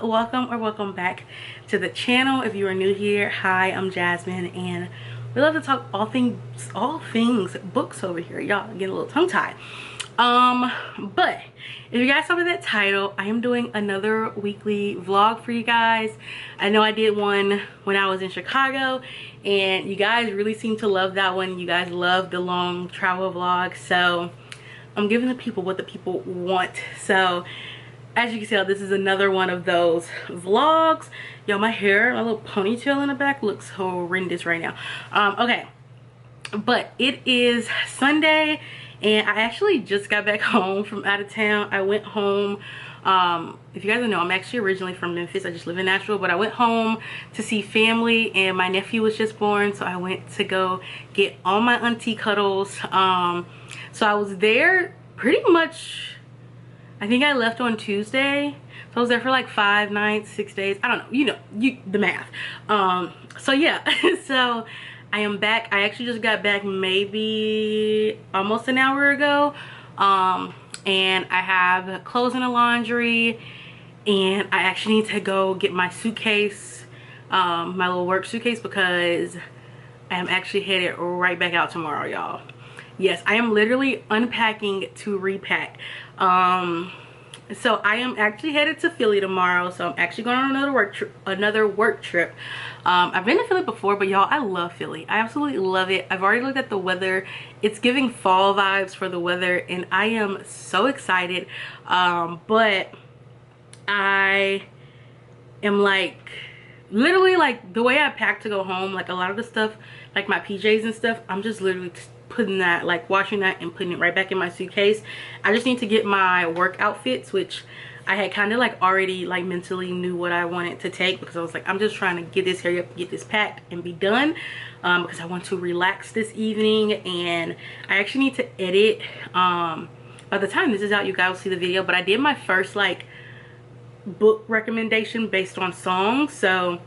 welcome or welcome back to the channel. If you are new here, hi, I'm Jasmine and we love to talk all things books over here. Y'all getting a little tongue tied. But if you guys saw by that title, I am doing another weekly vlog for you guys. I know I did one when I was in Chicago and you guys really seem to love that one. You guys love the long travel vlog, so I'm giving the people what the people want. So as you can tell, this is another one of those vlogs. Yo, my hair, my little ponytail in the back looks horrendous right now. Okay, but it is Sunday and I actually just got back home from out of town. I went home, if you guys don't know, I'm actually originally from Memphis. I just live in Nashville, but I went home to see family and my nephew was just born, so I went to go get all my auntie cuddles. So I was there pretty much, I think I left on Tuesday, so I was there for like 5 nights, 6 days. I don't know, the math. So yeah, so I am back. I actually just got back maybe almost an hour ago, and I have clothes in the laundry, and I actually need to go get my suitcase, my little work suitcase, because I am actually headed right back out tomorrow, y'all. Yes, I am literally unpacking to repack. So I am actually headed to Philly tomorrow, so I'm actually going on another work trip. I've been to Philly before, but y'all, I love Philly. I absolutely love it. I've already looked at the weather. It's giving fall vibes for the weather and I am so excited. But I am like, literally like the way I pack to go home, like a lot of the stuff, like my PJs and stuff, I'm just literally putting that, like washing that and putting it right back in my suitcase. I just need to get my work outfits, which I had kind of like already like mentally knew what I wanted to take, because I was like, I'm just trying to get this hurry up, get this packed and be done, because I want to relax this evening. And I actually need to edit, by the time this is out you guys will see the video, but I did my first like book recommendation based on songs. So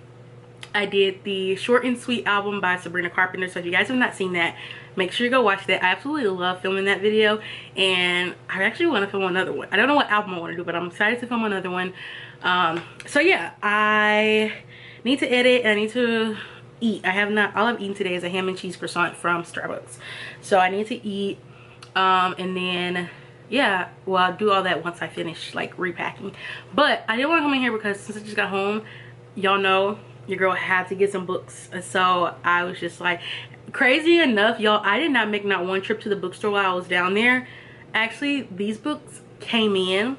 I did the Short and Sweet album by Sabrina Carpenter. So if you guys have not seen that, make sure you go watch that. I absolutely love filming that video and I actually want to film another one. I don't know what album I want to do, but I'm excited to film another one. So yeah, I need to edit. I need to eat. All I've eaten today is a ham and cheese croissant from Starbucks. So I need to eat, and then yeah, well, I'll do all that once I finish like repacking. But I didn't want to come in here because since I just got home, y'all know your girl had to get some books. So I was just like, crazy enough, y'all, I did not make not one trip to the bookstore while I was down there. Actually, these books came in,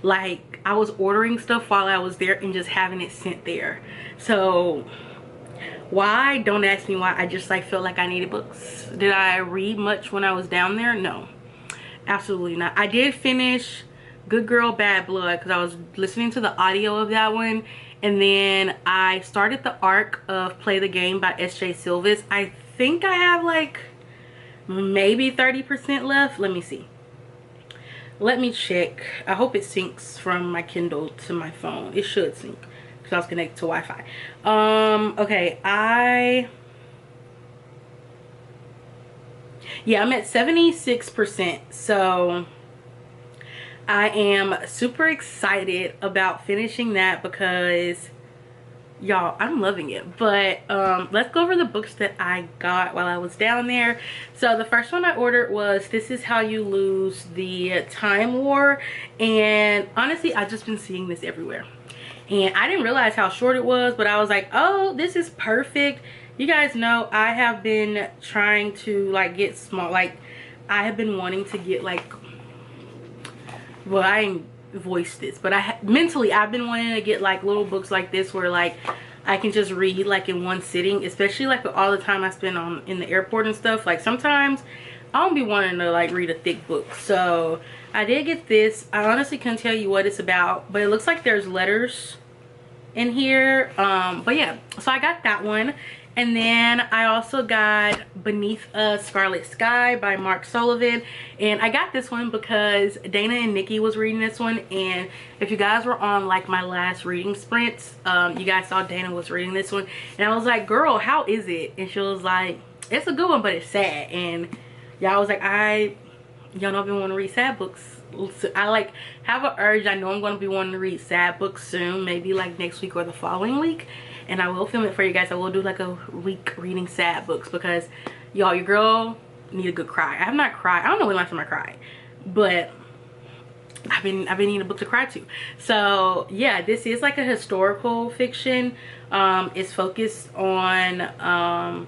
like I was ordering stuff while I was there and just having it sent there. So why? Don't ask me why. I just like felt like I needed books. Did I read much when I was down there? No, absolutely not. I did finish Good Girl Bad Blood because I was listening to the audio of that one, and then I started the arc of Play the Game by S.J. Silvis. I think I have like maybe 30% left. Let me see. Let me check. I hope it syncs from my Kindle to my phone. It should sync because I was connected to Wi-Fi. Okay, yeah, I'm at 76%. So I am super excited about finishing that because y'all, I'm loving it. But let's go over the books that I got while I was down there. So the first one I ordered was This Is How You Lose the Time War, and honestly I've just been seeing this everywhere and I didn't realize how short it was, but I was like, oh, this is perfect. You guys know I have been trying to like get small, like I have been wanting to get like, well, I ain't voiced this, but mentally I've been wanting to get like little books like this where like I can just read like in one sitting, especially like with all the time I spend in the airport and stuff. Like sometimes I don't be wanting to like read a thick book. So I did get this. I honestly couldn't tell you what it's about, but it looks like there's letters in here. But yeah, so I got that one. And then I also got Beneath a Scarlet Sky by Mark Sullivan. And I got this one because Dana and Nikki was reading this one. And if you guys were on like my last reading sprints, you guys saw Dana was reading this one. And I was like, girl, how is it? And she was like, it's a good one, but it's sad. And y'all was like, y'all know I've been wanting to read sad books. I like have an urge. I know I'm going to be wanting to read sad books soon, maybe like next week or the following week, and I will film it for you guys. I will do like a week reading sad books because y'all, your girl need a good cry. I have not cried. I don't know when last time I cried, but I've been needing a book to cry to. So yeah, this is like a historical fiction. It's focused on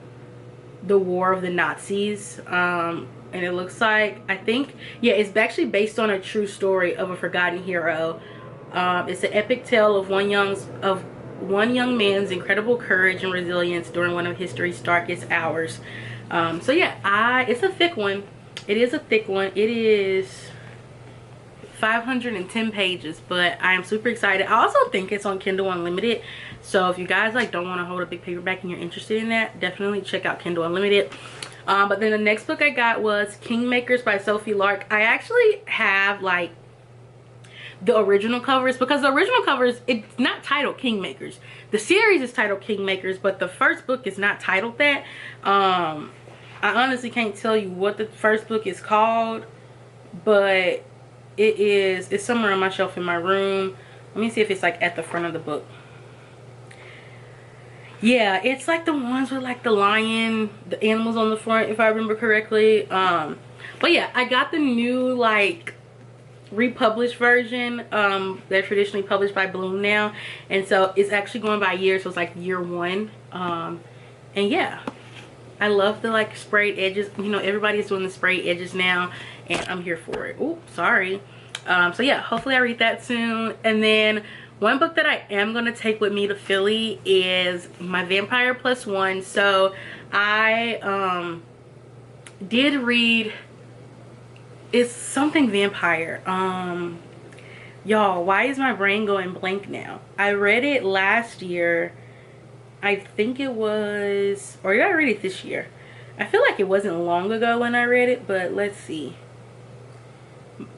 the war of the Nazis, and it looks like, I think, yeah, it's actually based on a true story of a forgotten hero. It's an epic tale of one young man's incredible courage and resilience during one of history's darkest hours. So yeah, it's a thick one. It is a thick one. It is 510 pages, but I am super excited. I also think it's on Kindle Unlimited, so if you guys like don't want to hold a big paperback and you're interested in that, definitely check out Kindle Unlimited. But then the next book I got was Kingmakers by Sophie Lark. I actually have like the original covers, because the original covers, it's not titled Kingmakers. The series is titled Kingmakers, but the first book is not titled that. I honestly can't tell you what the first book is called, but it's somewhere on my shelf in my room. Let me see if it's like at the front of the book. Yeah, it's like the ones with like the lion, the animals on the front, if I remember correctly. But yeah, I got the new like republished version. They're traditionally published by Bloom now, and so it's actually going by year, so it's like year 1. And yeah, I love the like sprayed edges. You know, everybody's doing the sprayed edges now, and I'm here for it. Oh, sorry. So yeah, hopefully I read that soon. And then one book that I am going to take with me to Philly is my Vampire Plus One. So I did read, it's something vampire. Y'all, why is my brain going blank now? I read it last year. I think it was, or did I read it this year? I feel like it wasn't long ago when I read it, but let's see.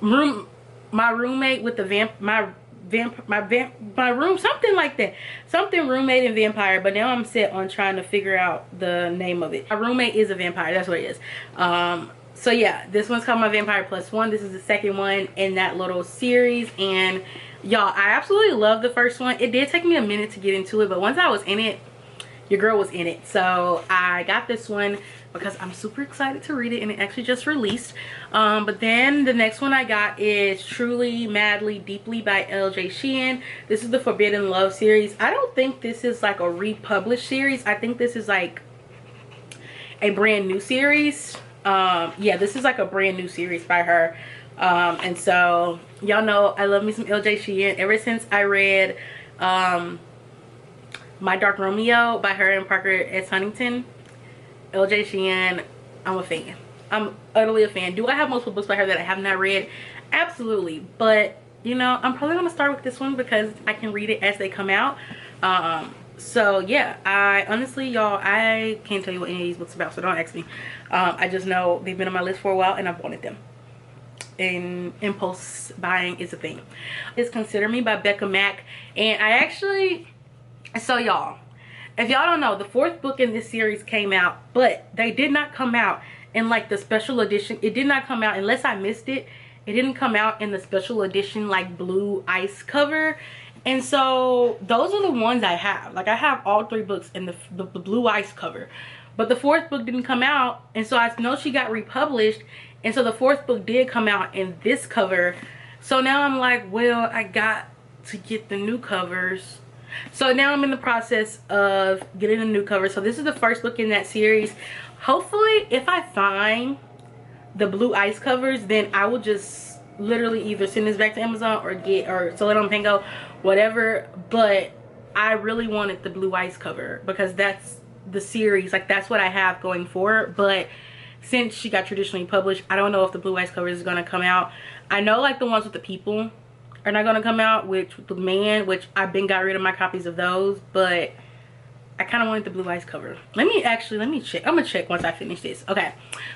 My roommate with the my room, something like that, something roommate and vampire, but now I'm set on trying to figure out the name of it. My roommate is a vampire, that's what it is. So yeah, this one's called My Vampire Plus One. This is the second one in that little series, and y'all, I absolutely love the first one. It did take me a minute to get into it, but once I was in it, your girl was in it. So I got this one because I'm super excited to read it, and it actually just released. But then the next one I got is Truly, Madly, Deeply by L.J. Sheehan. This is the Forbidden Love series. I don't think this is like a republished series. I think this is like a brand new series. Yeah, this is like a brand new series by her. And so y'all know I love me some L.J. Sheehan. Ever since I read My Dark Romeo by her and Parker S. Huntington, L.J. Sheehan, I'm a fan. I'm utterly a fan. Do I have multiple books by her that I have not read? Absolutely. But you know, I'm probably gonna start with this one because I can read it as they come out. So yeah, I honestly, y'all, I can't tell you what any of these books are about, so don't ask me. I just know they've been on my list for a while and I've wanted them, and impulse buying is a thing. It's Consider Me by Becca Mack. And I actually, so y'all, if y'all don't know, the 4th book in this series came out, but they did not come out in like the special edition. It did not come out, unless I missed it, it didn't come out in the special edition like blue ice cover. And so those are the ones I have. Like I have all 3 books in the blue ice cover, but the 4th book didn't come out, and so I know she got republished, and so the 4th book did come out in this cover. So now I'm like, well, I got to get the new covers. So now I'm in the process of getting a new cover. So this is the first book in that series. Hopefully, if I find the blue ice covers, then I will just literally either send this back to Amazon or sell it on Pango, whatever. But I really wanted the blue ice cover because that's the series, like that's what I have going forward. But since she got traditionally published, I don't know if the blue ice cover is going to come out. I know like the ones with the people are not going to come out, which the man, which I've been got rid of my copies of those, but I kind of wanted the blue ice cover. Let me check. I'm gonna check once I finish this. Okay,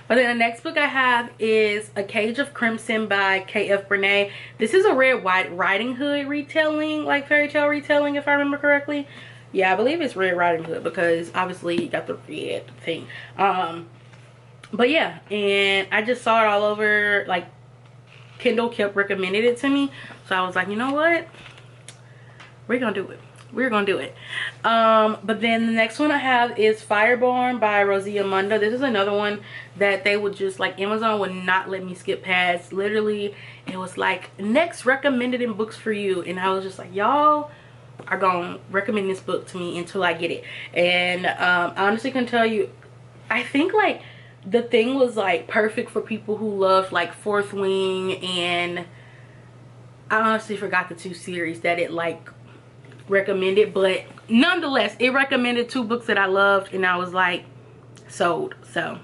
but then the next book I have is A Cage of Crimson by K.F. Bernay. This is a Red Riding Hood retelling, like fairy tale retelling, if I remember correctly. Yeah, I believe it's Red Riding Hood because obviously you got the red thing. But yeah, and I just saw it all over like Kindle kept recommending it to me, so I was like, you know what, we're gonna do it. We're gonna do it. But then the next one I have is Fireborn by Rosia Munda. This is another one that they would just, like, Amazon would not let me skip past. Literally, it was like, next recommended in books for you, and I was just like, y'all are gonna recommend this book to me until I get it. And I honestly can tell you, I think like the thing was like perfect for people who love like Fourth Wing, and I honestly forgot the 2 series that it like recommended, but nonetheless it recommended 2 books that I loved, and I was like sold. So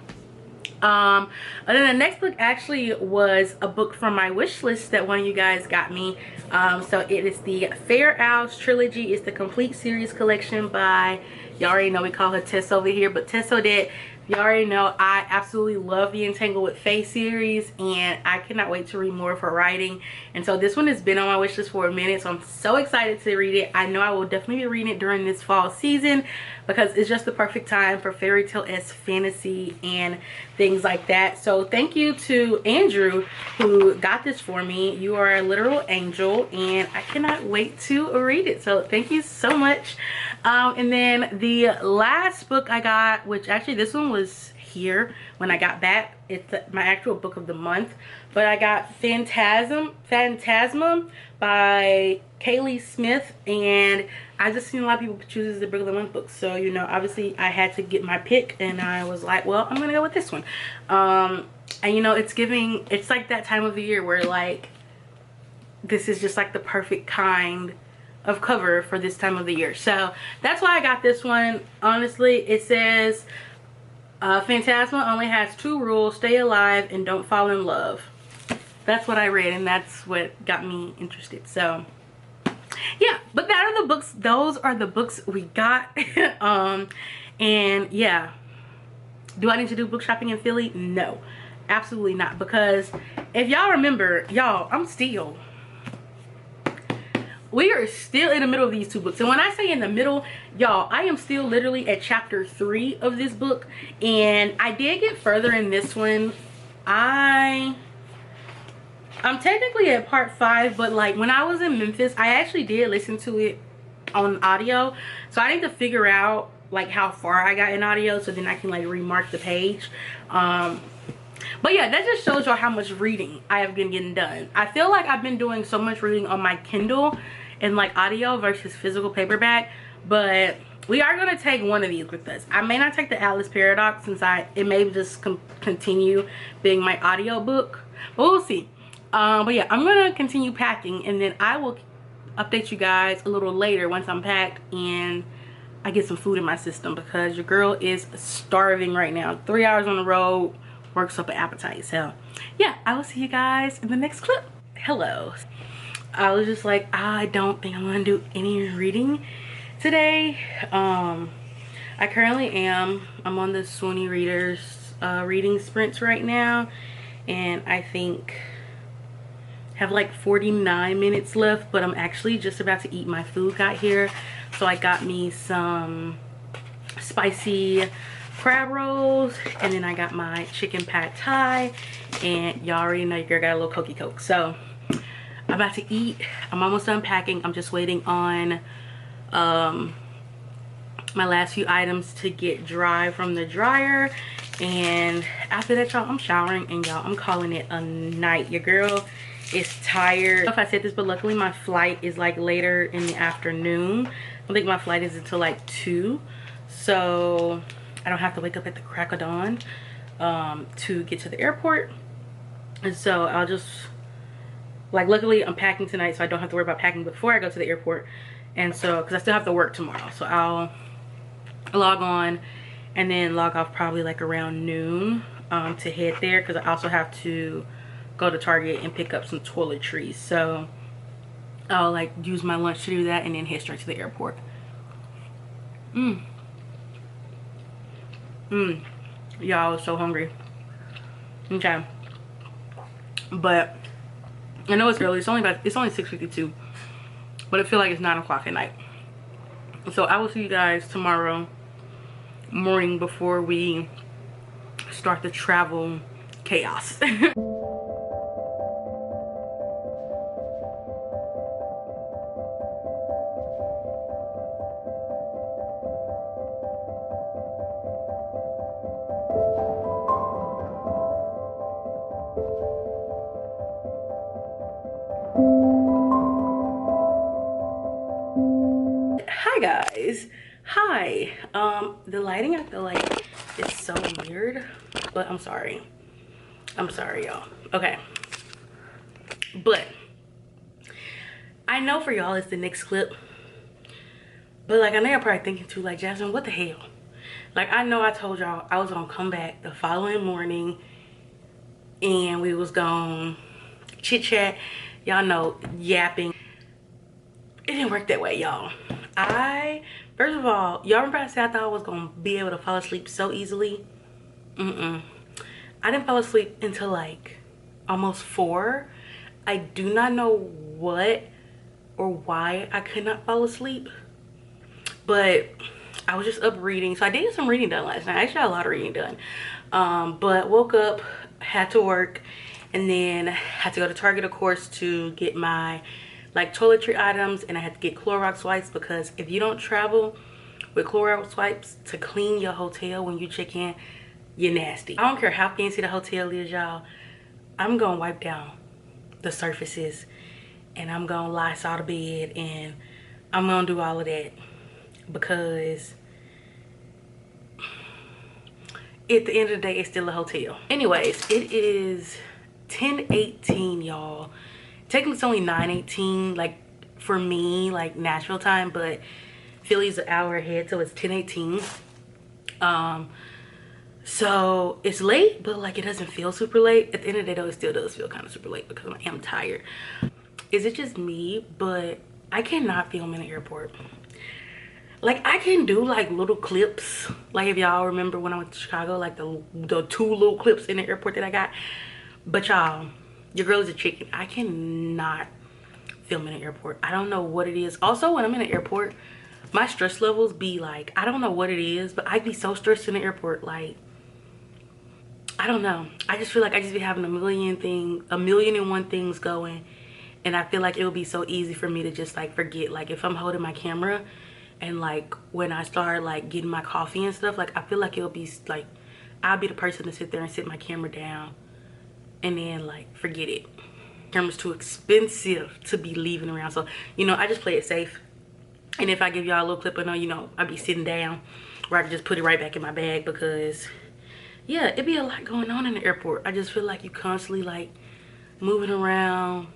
and then the next book actually was a book from my wish list that one of you guys got me. So it is the FAQS trilogy. It's the complete series collection by, y'all already know we call her Tess over here, but Tess Odette. Y'all already know I absolutely love the Entangled with Faye series, and I cannot wait to read more of her writing. And so this one has been on my wish list for a minute, so I'm so excited to read it. I know I will definitely be reading it during this fall season because it's just the perfect time for fairy tale-esque fantasy and things like that. So thank you to Andrew who got this for me. You are a literal angel, and I cannot wait to read it. So thank you so much. And then the last book I got, which actually this one was here when I got back, it's my actual book of the month, but I got Phantasma by Kaylee Smith, and I just seen a lot of people choose as the book of the month book, so you know, obviously I had to get my pick, and I was like, well, I'm gonna go with this one. And you know, it's like that time of the year where like this is just like the perfect kind of cover for this time of the year, so that's why I got this one. Honestly, it says Phantasma only has 2 rules: stay alive and don't fall in love. That's what I read, and that's what got me interested. So yeah, but that are the books, those are the books we got. And yeah, do I need to do book shopping in Philly? No, absolutely not, because if y'all remember, y'all, we are still in the middle of these 2 books. And when I say in the middle, y'all, I am still literally at chapter 3 of this book, and I did get further in this one. I'm technically at part 5, but like when I was in Memphis, I actually did listen to it on audio, so I need to figure out like how far I got in audio so then I can like remark the page. But yeah, that just shows y'all how much reading I have been getting done. I feel like I've been doing so much reading on my Kindle and like audio versus physical paperback, but we are going to take one of these with us. I may not take the Atlas Paradox since it may just continue being my audio book, but we'll see. But yeah, I'm going to continue packing, and then I will update you guys a little later once I'm packed and I get some food in my system, because your girl is starving right now. 3 hours on the road works up an appetite. So yeah, I will see you guys in the next clip. Hello. I was just like, I don't think I'm gonna do any reading today. I currently I'm on the Swoonie Readers reading sprints right now, and I think have like 49 minutes left, but I'm actually just about to eat. My food got here, so I got me some spicy crab rolls, and then I got my chicken pad thai, and y'all already know your girl got a little Cokie Coke. So I'm about to eat. I'm almost done packing. I'm just waiting on my last few items to get dry from the dryer, and after that, y'all, I'm showering, and y'all, I'm calling it a night. Your girl is tired. I don't know if I said this, but luckily my flight is like later in the afternoon. I think my flight is until like 2, so I don't have to wake up at the crack of dawn to get to the airport. And so I'll just, like, luckily I'm packing tonight, so I don't have to worry about packing before I go to the airport. And so, because I still have to work tomorrow, so I'll log on and then log off probably like around noon to head there, because I also have to go to Target and pick up some toiletries. So I'll like use my lunch to do that and then head straight to the airport. Y'all, I was so hungry. Okay, but I know it's early. It's only 6:52, but I feel like it's 9 o'clock at night. So I will see you guys tomorrow morning before we start the travel chaos. Hi guys. Hi. The lighting, I feel like it's so weird, but I'm sorry. I'm sorry, y'all. Okay. But I know for y'all it's the next clip. But like I know you're probably thinking too, like, Jasmine, what the hell? Like, I know I told y'all I was gonna come back the following morning and we was gonna chit chat, y'all know, yapping. It didn't work that way, y'all. First of all, y'all remember I said I thought I was gonna be able to fall asleep so easily? I didn't fall asleep until like almost 4. I do not know what or why I could not fall asleep, but I was just up reading. So I did get some reading done last night. I actually had a lot of reading done. But woke up, had to work, and then had to go to Target, of course, to get my like toiletry items, and I had to get Clorox wipes because if you don't travel with Clorox wipes to clean your hotel when you check in, you're nasty. I don't care how fancy the hotel is, y'all. I'm gonna wipe down the surfaces and I'm gonna Lysol the bed and I'm gonna do all of that because at the end of the day, it's still a hotel. Anyways, it is 10:18, y'all. Technically it's only 9:18, like for me, like Nashville time, but Philly's an hour ahead, so it's 10:18. So it's late, but like it doesn't feel super late. At the end of the day though, it still does feel kind of super late because I am tired. Is it just me? But I cannot film in the airport. Like I can do like little clips, like if y'all remember when I went to Chicago, like the 2 little clips in the airport that I got. But y'all, your girl is a chicken. I cannot film in the airport. I don't know what it is. Also, when I'm in the airport, my stress levels be like, I don't know what it is, but I be so stressed in the airport. Like, I don't know. I just feel like I just be having a million and one things going, and I feel like it would be so easy for me to just like forget. Like if I'm holding my camera and like when I start like getting my coffee and stuff, like I feel like it'll be like I'll be the person to sit there and sit my camera down and then like forget it. Camera's too expensive to be leaving around, so you know I just play it safe. And if I give y'all a little clip, I know, you know, I'll be sitting down where I can just put it right back in my bag because yeah, it'd be a lot going on in the airport. I just feel like you constantly like moving around,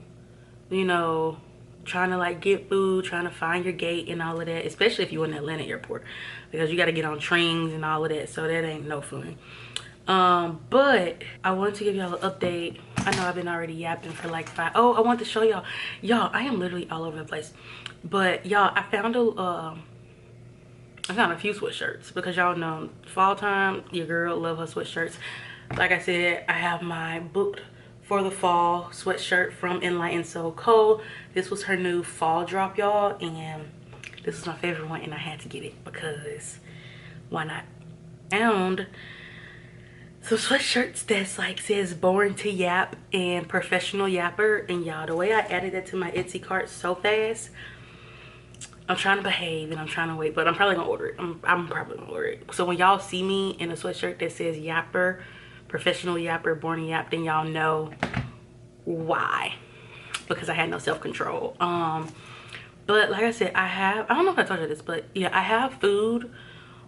you know, trying to like get food, trying to find your gate and all of that, especially if you're in the Atlanta airport because you got to get on trains and all of that, so that ain't no fun. But I wanted to give y'all an update. I know I've been already yapping for like 5. Oh, I want to show y'all. I am literally all over the place. But y'all, I found a few sweatshirts because y'all know fall time, your girl love her sweatshirts. Like I said, I have my booked for the fall sweatshirt from Enlightened So Co. This was her new fall drop, y'all, and this is my favorite one, and I had to get it because why not? And some sweatshirts that's like says born to yap and professional yapper, and y'all, the way I added that to my Etsy cart so fast, I'm trying to behave and I'm trying to wait, but I'm probably gonna order it. I'm probably gonna order it. So when y'all see me in a sweatshirt that says yapper, professional yapper, born to yap, then y'all know why, because I had no self-control. But like I said, I don't know if I told you this, but yeah, I have food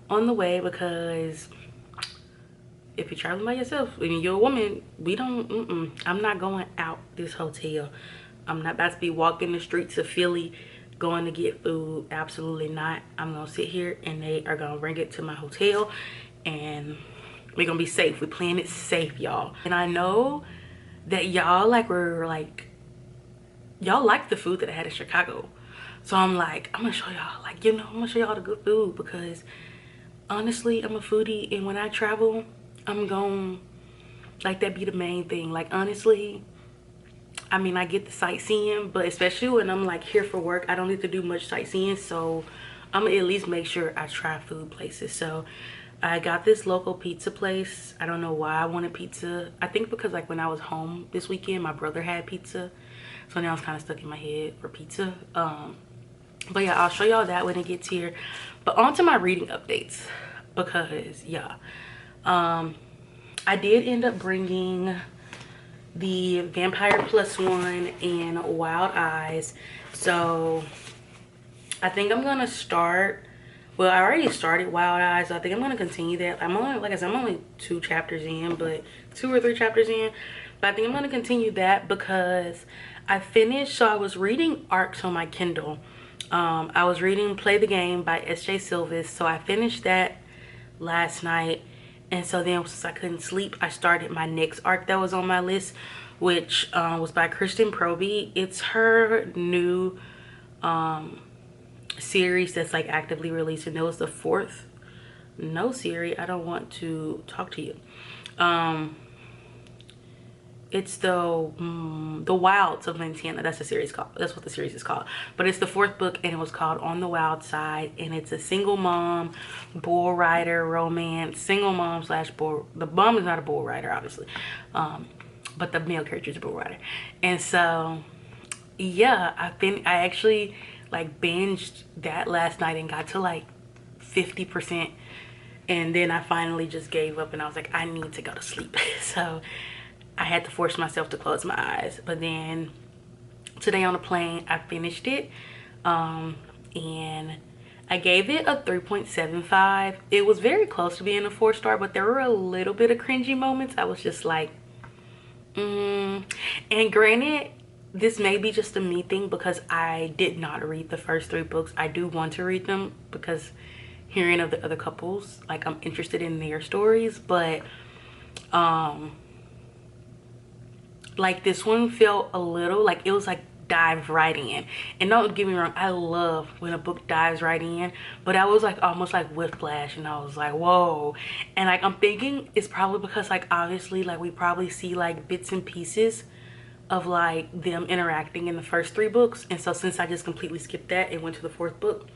on the way because if you're traveling by yourself, I mean, you're a woman, we don't, I'm not going out this hotel. I'm not about to be walking the streets of Philly going to get food. Absolutely not. I'm gonna sit here and they are gonna bring it to my hotel and we're gonna be safe. We're playing it safe, y'all. And I know that y'all y'all like the food that I had in Chicago. So I'm like, I'm gonna show y'all, like, you know, I'm gonna show y'all the good food because honestly, I'm a foodie, and when I travel, I'm gonna like that be the main thing. Like honestly, I mean, I get the sightseeing, but especially when I'm like here for work, I don't need to do much sightseeing, so I'm gonna at least make sure I try food places. So I got this local pizza place. I don't know why I wanted pizza. I think because like when I was home this weekend, my brother had pizza, so now it's kind of stuck in my head for pizza. But yeah, I'll show y'all that when it gets here. But on to my reading updates, because yeah, I did end up bringing the Vampire Plus One and Wild Eyes. So I think I'm gonna start, well, I already started Wild Eyes, so I think I'm gonna continue that. I'm only, like I said, I'm only 2 chapters in, but 2 or 3 chapters in, but I think I'm gonna continue that because I finished, so I was reading arcs on my Kindle. I was reading Play the Game by S.J. Silvis, so I finished that last night. And so then since I couldn't sleep, I started my next arc that was on my list, which was by Kristen Proby. It's her new series that's like actively releasing. It was the 4th. No, Siri, I don't want to talk to you. It's the Wilds of Montana. That's the series called. That's what the series is called. But it's the 4th book, and it was called On the Wild Side. And it's a single mom, bull rider romance. Single mom slash bull. The mom is not a bull rider, obviously, but the male character is a bull rider. And so, yeah, I actually like binged that last night and got to like 50%, and then I finally just gave up and I was like, I need to go to sleep. So I had to force myself to close my eyes. But then today on the plane, I finished it, and I gave it a 3.75. It was very close to being a 4-star, but there were a little bit of cringy moments. I was just like, and granted, this may be just a me thing because I did not read the first 3 books. I do want to read them because hearing of the other couples, like, I'm interested in their stories, but like this one felt a little like it was like dive right in. And don't get me wrong, I love when a book dives right in, but I was like almost like whiplash, and I was like, whoa. And like I'm thinking it's probably because like obviously like we probably see like bits and pieces of like them interacting in the first 3 books, and so since I just completely skipped that and went to the 4th book,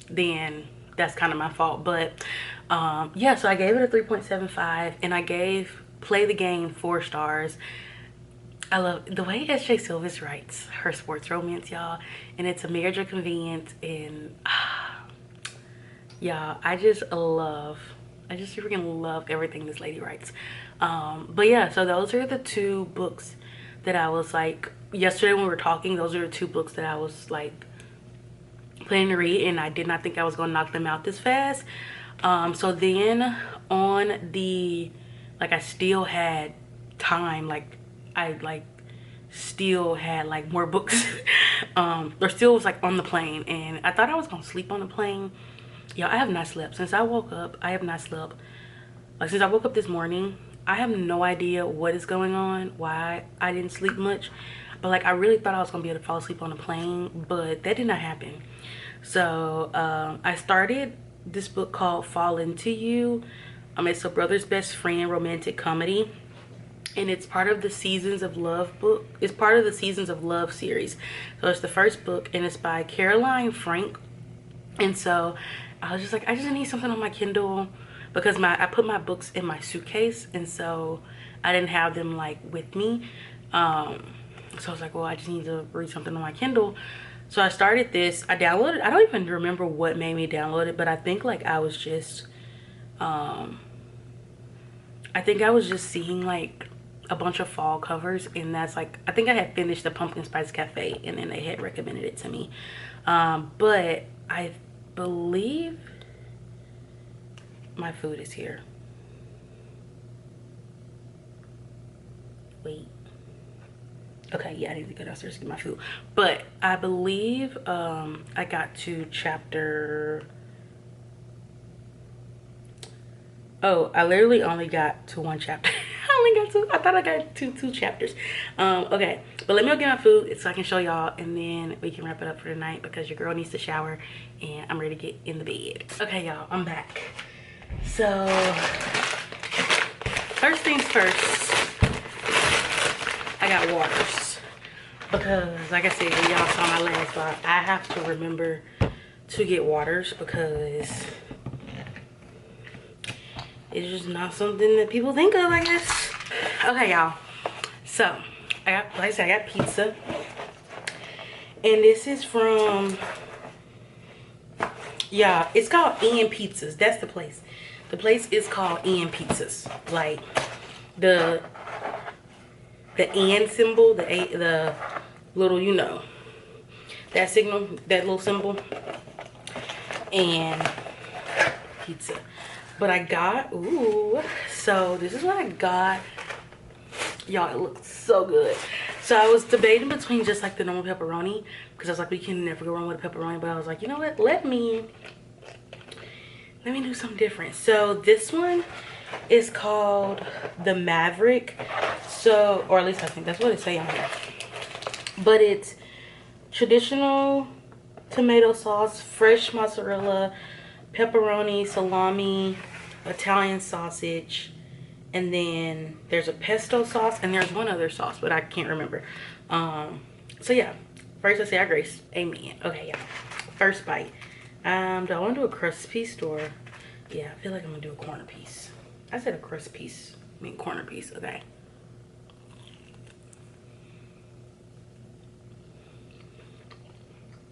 then that's kind of my fault. But yeah, so I gave it a 3.75, and I gave Play the Game 4 stars. I love the way S.J. Silvis writes her sports romance, y'all, and it's a marriage of convenience, and yeah, I just freaking love everything this lady writes. But yeah, so those are the 2 books that I was like, yesterday when we were talking, those are the 2 books that I was like planning to read, and I did not think I was gonna knock them out this fast. So then on the, like, I still had time, like I like still had like more books or still was like on the plane, and I thought I was gonna sleep on the plane. Y'all, I have not slept since I woke up. I have not slept like since I woke up this morning. I have no idea what is going on, why I didn't sleep much, but like I really thought I was gonna be able to fall asleep on the plane, but that did not happen. So I started this book called Fall Into You. It's a brother's best friend romantic comedy, and it's part of the Seasons of Love book. It's part of the Seasons of Love series. So it's the first book, and it's by Caroline Frank. And so I was just like, I just need something on my Kindle because I put my books in my suitcase, and so I didn't have them like with me. So I was like, well, I just need to read something on my Kindle. So I started this. I downloaded, I don't even remember what made me download it, but I think like I was just seeing like a bunch of fall covers, and that's like, I think I had finished the Pumpkin Spice Cafe, and then they had recommended it to me. But I believe my food is here. Wait. Okay, yeah, I need to go downstairs to get my food. But I believe I got to chapter... Oh, I literally only got to 1 chapter. I thought I got two chapters. Okay, but let me go get my food so I can show y'all, and then we can wrap it up for tonight because your girl needs to shower and I'm ready to get in the bed. Okay, y'all, I'm back. So first things first, I got waters because, like I said, y'all saw my last vlog, I have to remember to get waters because it's just not something that people think of, I guess. Okay, y'all. So I got, like I said, I got pizza, and this is from, yeah, it's called Ian Pizzas. That's the place. The place is called Ian Pizzas. Like the and symbol, the little, you know, that signal, that little symbol, and pizza. But I got, ooh, so this is what I got. Y'all, it looks so good. So I was debating between just like the normal pepperoni, because I was like, we can never go wrong with a pepperoni. But I was like, you know what, let me do something different. So this one is called the Maverick. So, or at least I think that's what it say on here. But it's traditional tomato sauce, fresh mozzarella, pepperoni, salami, Italian sausage, and then there's a pesto sauce, and there's one other sauce, but I can't remember. So yeah, first I say I grace. Amen. Okay, yeah. First bite. Do I want to do a crust piece or? Yeah, I feel like I'm gonna do a corner piece. I said a crust piece. I mean corner piece. Okay.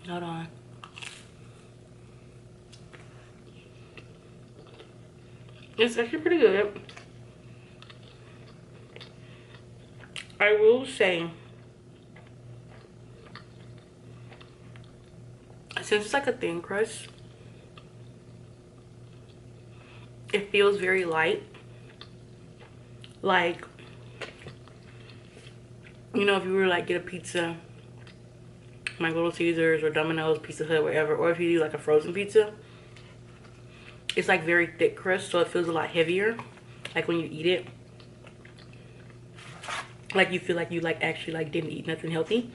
Hold on. It's actually pretty good. I will say, since it's like a thin crust, it feels very light. Like, you know, if you were like get a pizza, like Little Caesars or Domino's, Pizza Hut, whatever, or if you do like a frozen pizza, it's like very thick crust, so it feels a lot heavier, like when you eat it. Like you feel like you like actually like didn't eat nothing healthy.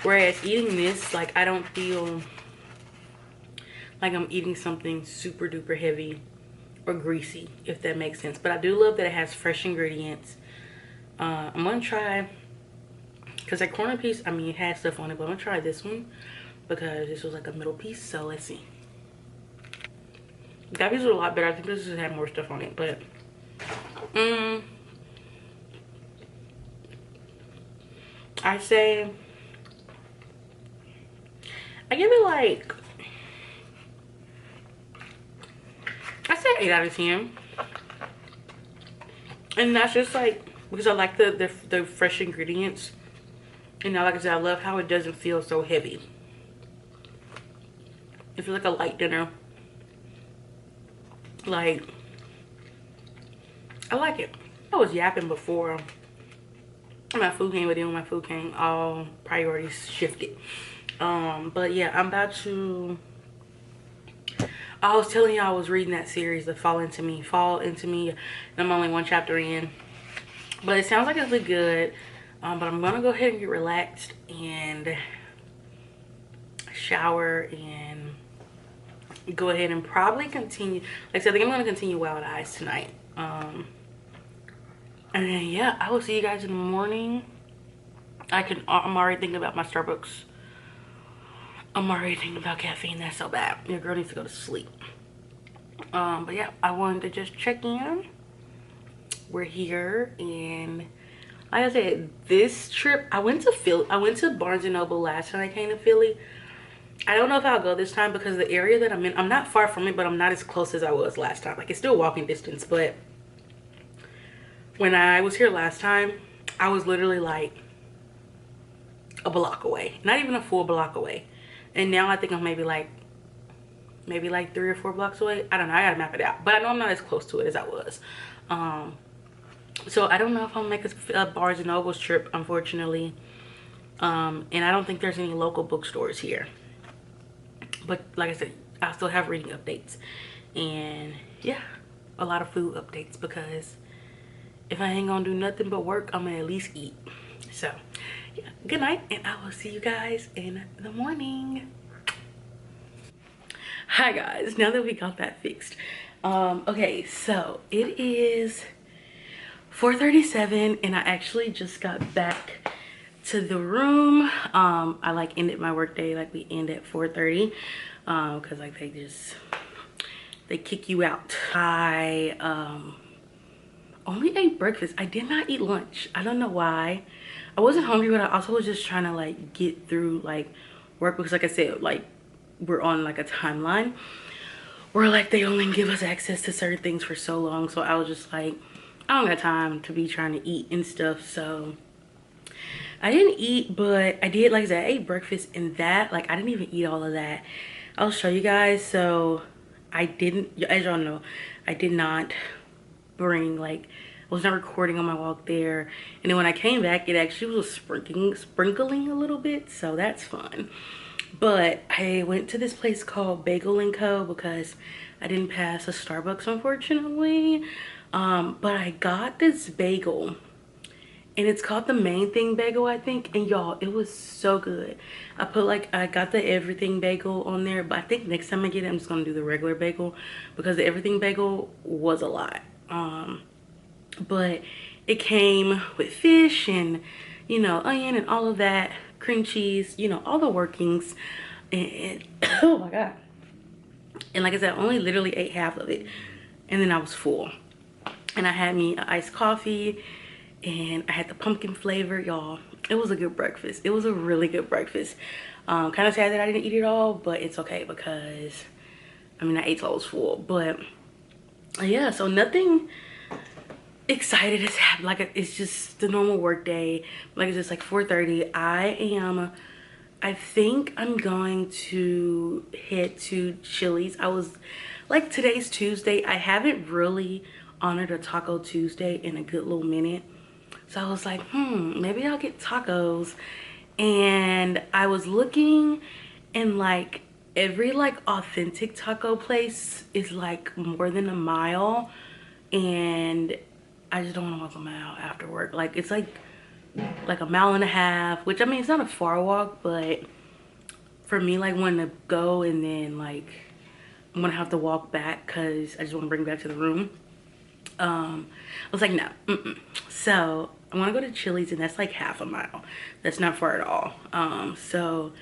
Whereas eating this, like I don't feel like I'm eating something super duper heavy or greasy, if that makes sense. But I do love that it has fresh ingredients. I'm gonna try, because that corner piece, I mean, it has stuff on it, but I'm gonna try this one because this was like a middle piece. So let's see. That piece was a lot better. I think this just had more stuff on it, but I say I give it like, I say 8 out of 10. And that's just like because I like the fresh ingredients. And now, like I said, I love how it doesn't feel so heavy. It feels like a light dinner. Like, I like it. I was yapping before my food came, but then when my food came, all priorities shifted. But yeah, I'm about to, I was telling you I was reading that series, the Fall Into Me, and I'm only 1 chapter in. But it sounds like it's really good. But I'm gonna go ahead and get relaxed and shower and go ahead and probably continue. Like I said, I think I'm gonna continue Wild Eyes tonight. And then yeah, I will see you guys in the morning. I'm already thinking about my Starbucks. I'm already thinking about caffeine. That's so bad. Your girl needs to go to sleep. But yeah, I wanted to just check in. We're here, and like I said, this trip, I went to Barnes & Noble last time I came to Philly. I don't know if I'll go this time because the area that I'm in, I'm not far from it, but I'm not as close as I was last time. Like, it's still walking distance, but when I was here last time, I was literally like a block away. Not even a full block away. And now I think I'm maybe like 3 or 4 blocks away. I don't know, I gotta map it out. But I know I'm not as close to it as I was. So I don't know if I'll make a Barnes & Noble's trip, unfortunately. And I don't think there's any local bookstores here. But like I said, I still have reading updates. And yeah, a lot of food updates, because if I ain't gonna do nothing but work, I'm gonna at least eat. So yeah, good night, and I will see you guys in the morning. Hi guys, now that we got that fixed. Okay, so it is 4:37 and I actually just got back to the room. I like ended my work day, like we end at 4:30, because like they kick you out. I only ate breakfast. I did not eat lunch. I don't know why. I wasn't hungry, but I also was just trying to like get through like work, because like I said, like we're on like a timeline where like they only give us access to certain things for so long. So I was just like, I don't got time to be trying to eat and stuff. So I didn't eat, but I did, like I said, I ate breakfast and that, like, I didn't even eat all of that. I'll show you guys. So I didn't, as y'all know, I did not bring, like, I was not recording on my walk there. And then when I came back, it actually was sprinkling a little bit, so that's fun. But I went to this place called Bagel & Co. because I didn't pass a Starbucks, unfortunately. But I got this bagel, and it's called the Main Thing Bagel, I think. And y'all, it was so good. I got the everything bagel on there, but I think next time I get it, I'm just gonna do the regular bagel because the everything bagel was a lot. But it came with fish and, you know, onion and all of that, cream cheese, you know, all the workings. And oh my god. And like I said, I only literally ate half of it, and then I was full. And I had me an iced coffee, and I had the pumpkin flavor. Y'all, it was a good breakfast. It was a really good breakfast. Kind of sad that I didn't eat it all, but it's okay because, I mean, I ate till I was full. But yeah, so nothing excited has happened. Like, it's just the normal work day. Like, it's just like 4:30. I think I'm going to head to Chili's. I was like, today's Tuesday. I haven't really honored a Taco Tuesday in a good little minute. So I was like, maybe I'll get tacos. And I was looking, and like every like authentic taco place is like more than a mile. And I just don't want to walk a mile after work. Like, it's like a mile and a half, which, I mean, it's not a far walk, but for me, like, when to go and then like I'm gonna have to walk back because I just want to bring it back to the room. I was like, no. So I want to go to Chili's, and that's like half a mile. That's not far at all. So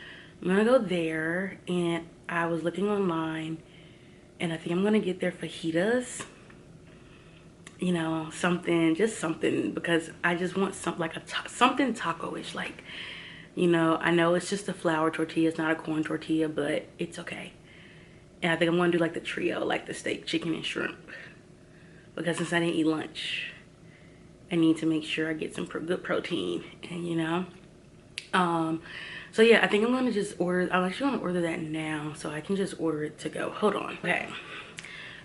I'm gonna go there, and I was looking online, and I think I'm gonna get their fajitas. You know, something, just something, because I just want something like something taco-ish. Like, you know, I know it's just a flour tortilla, it's not a corn tortilla, but it's okay. And I think I'm gonna do like the trio, like the steak, chicken, and shrimp, because since I didn't eat lunch, I need to make sure I get some good protein. And you know, so yeah, I think I'm gonna just order. I'm actually gonna order that now, so I can just order it to go. Hold on. Okay.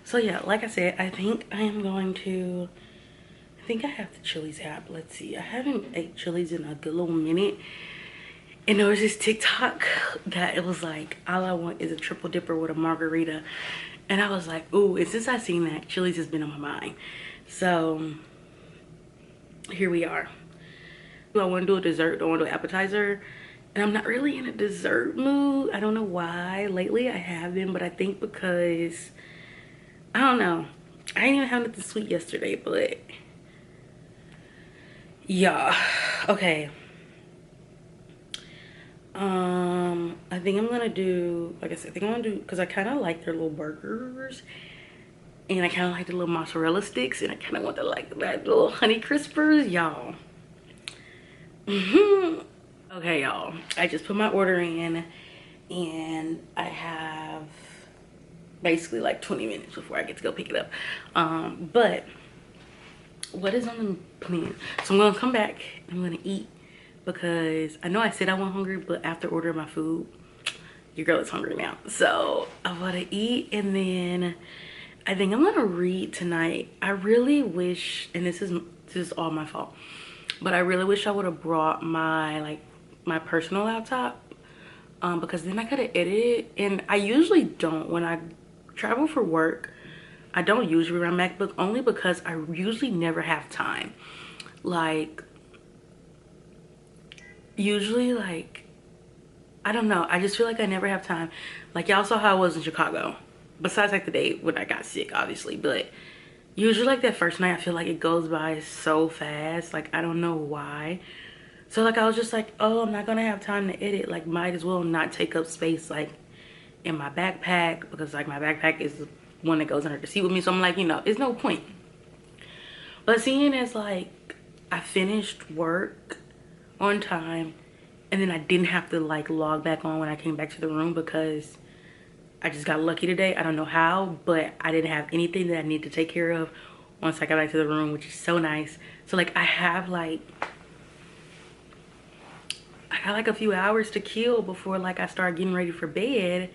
So yeah, like I said, I think I am going to, I think I have the Chili's app. Let's see. I haven't ate Chili's in a good little minute. And there was this TikTok that it was like, all I want is a triple dipper with a margarita. And I was like, ooh, and since I seen that, Chili's has been on my mind. So here we are. Do I want to do a dessert? Do I want to do an appetizer? And I'm not really in a dessert mood. I don't know why. Lately I have been, but I think because, I don't know, I didn't even have nothing sweet yesterday, but yeah. Okay. I think I'm gonna do, like I said, I think I'm gonna do, because I kind of like their little burgers, and I kind of like the little mozzarella sticks, and I kind of want the like that little honey crispers, y'all. Okay, y'all, I just put my order in, and I have basically like 20 minutes before I get to go pick it up. But what is on the plan? So I'm gonna come back, I'm gonna eat, because I know I said I wasn't hungry, but after ordering my food, your girl is hungry now. So I want to eat, and then I think I'm gonna read tonight. I really wish, and this is all my fault, but I really wish I would have brought my personal laptop, because then I could have edited. And I usually don't when I travel for work. I don't usually bring my MacBook, only because I usually never have time. Like, usually, like, I don't know, I just feel like I never have time. Like, y'all saw how I was in Chicago, besides like the day when I got sick, obviously, but usually like that first night, I feel like it goes by so fast. Like, I don't know why. So like, I was just like, oh, I'm not gonna have time to edit. Like, might as well not take up space like in my backpack, because like my backpack is the one that goes under the seat with me. So I'm like, you know, it's no point. But seeing as like I finished work on time, and then I didn't have to like log back on when I came back to the room, because I just got lucky today. I don't know how, but I didn't have anything that I need to take care of once I got back to the room, which is so nice. So like, I have like I got like a few hours to kill before like I start getting ready for bed.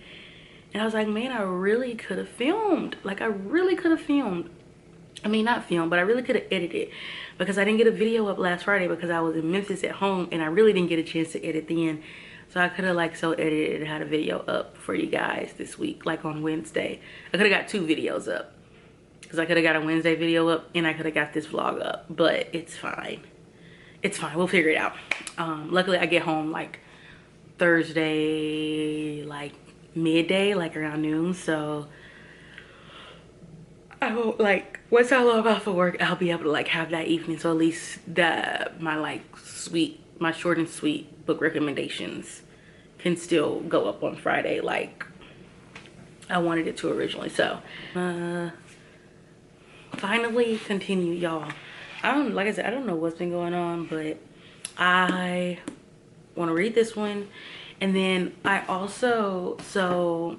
And I was like, man, I really could have filmed. Like I really could have filmed. I mean, not filmed, but I really could have edited, because I didn't get a video up last Friday because I was in Memphis at home and I really didn't get a chance to edit then. So I could have like edited and had a video up for you guys this week, like on Wednesday. I could have got 2 videos up, because I could have got a Wednesday video up and I could have got this vlog up, but it's fine. It's fine, we'll figure it out. Luckily I get home like Thursday, like midday, like around noon. So I hope like once I log off of work, I'll be able to like have that evening. So at least my short and sweet book recommendations can still go up on Friday like I wanted it to originally. So finally continue, y'all. Like I said, I don't know what's been going on, but I want to read this one. And then I also, so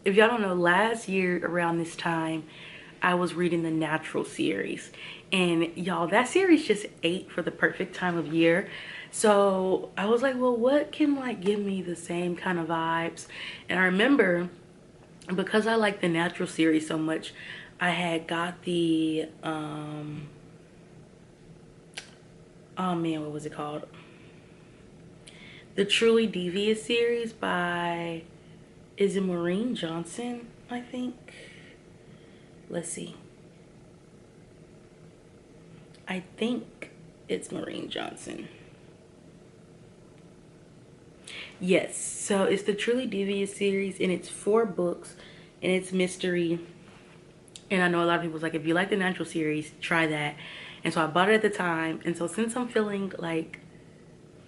if y'all don't know, last year around this time I was reading the Natural series, and y'all, that series just ate for the perfect time of year. So I was like, well, what can like give me the same kind of vibes? And I remember, because I like the Natural series so much, I had got the oh man, what was it called? The Truly Devious series by, is it Maureen Johnson, I think? Let's see. I think it's Maureen Johnson. Yes, so it's the Truly Devious series, and it's 4 books, and it's mystery. And I know a lot of people's like, if you like the Natural series, try that. And so I bought it at the time. And so since I'm feeling like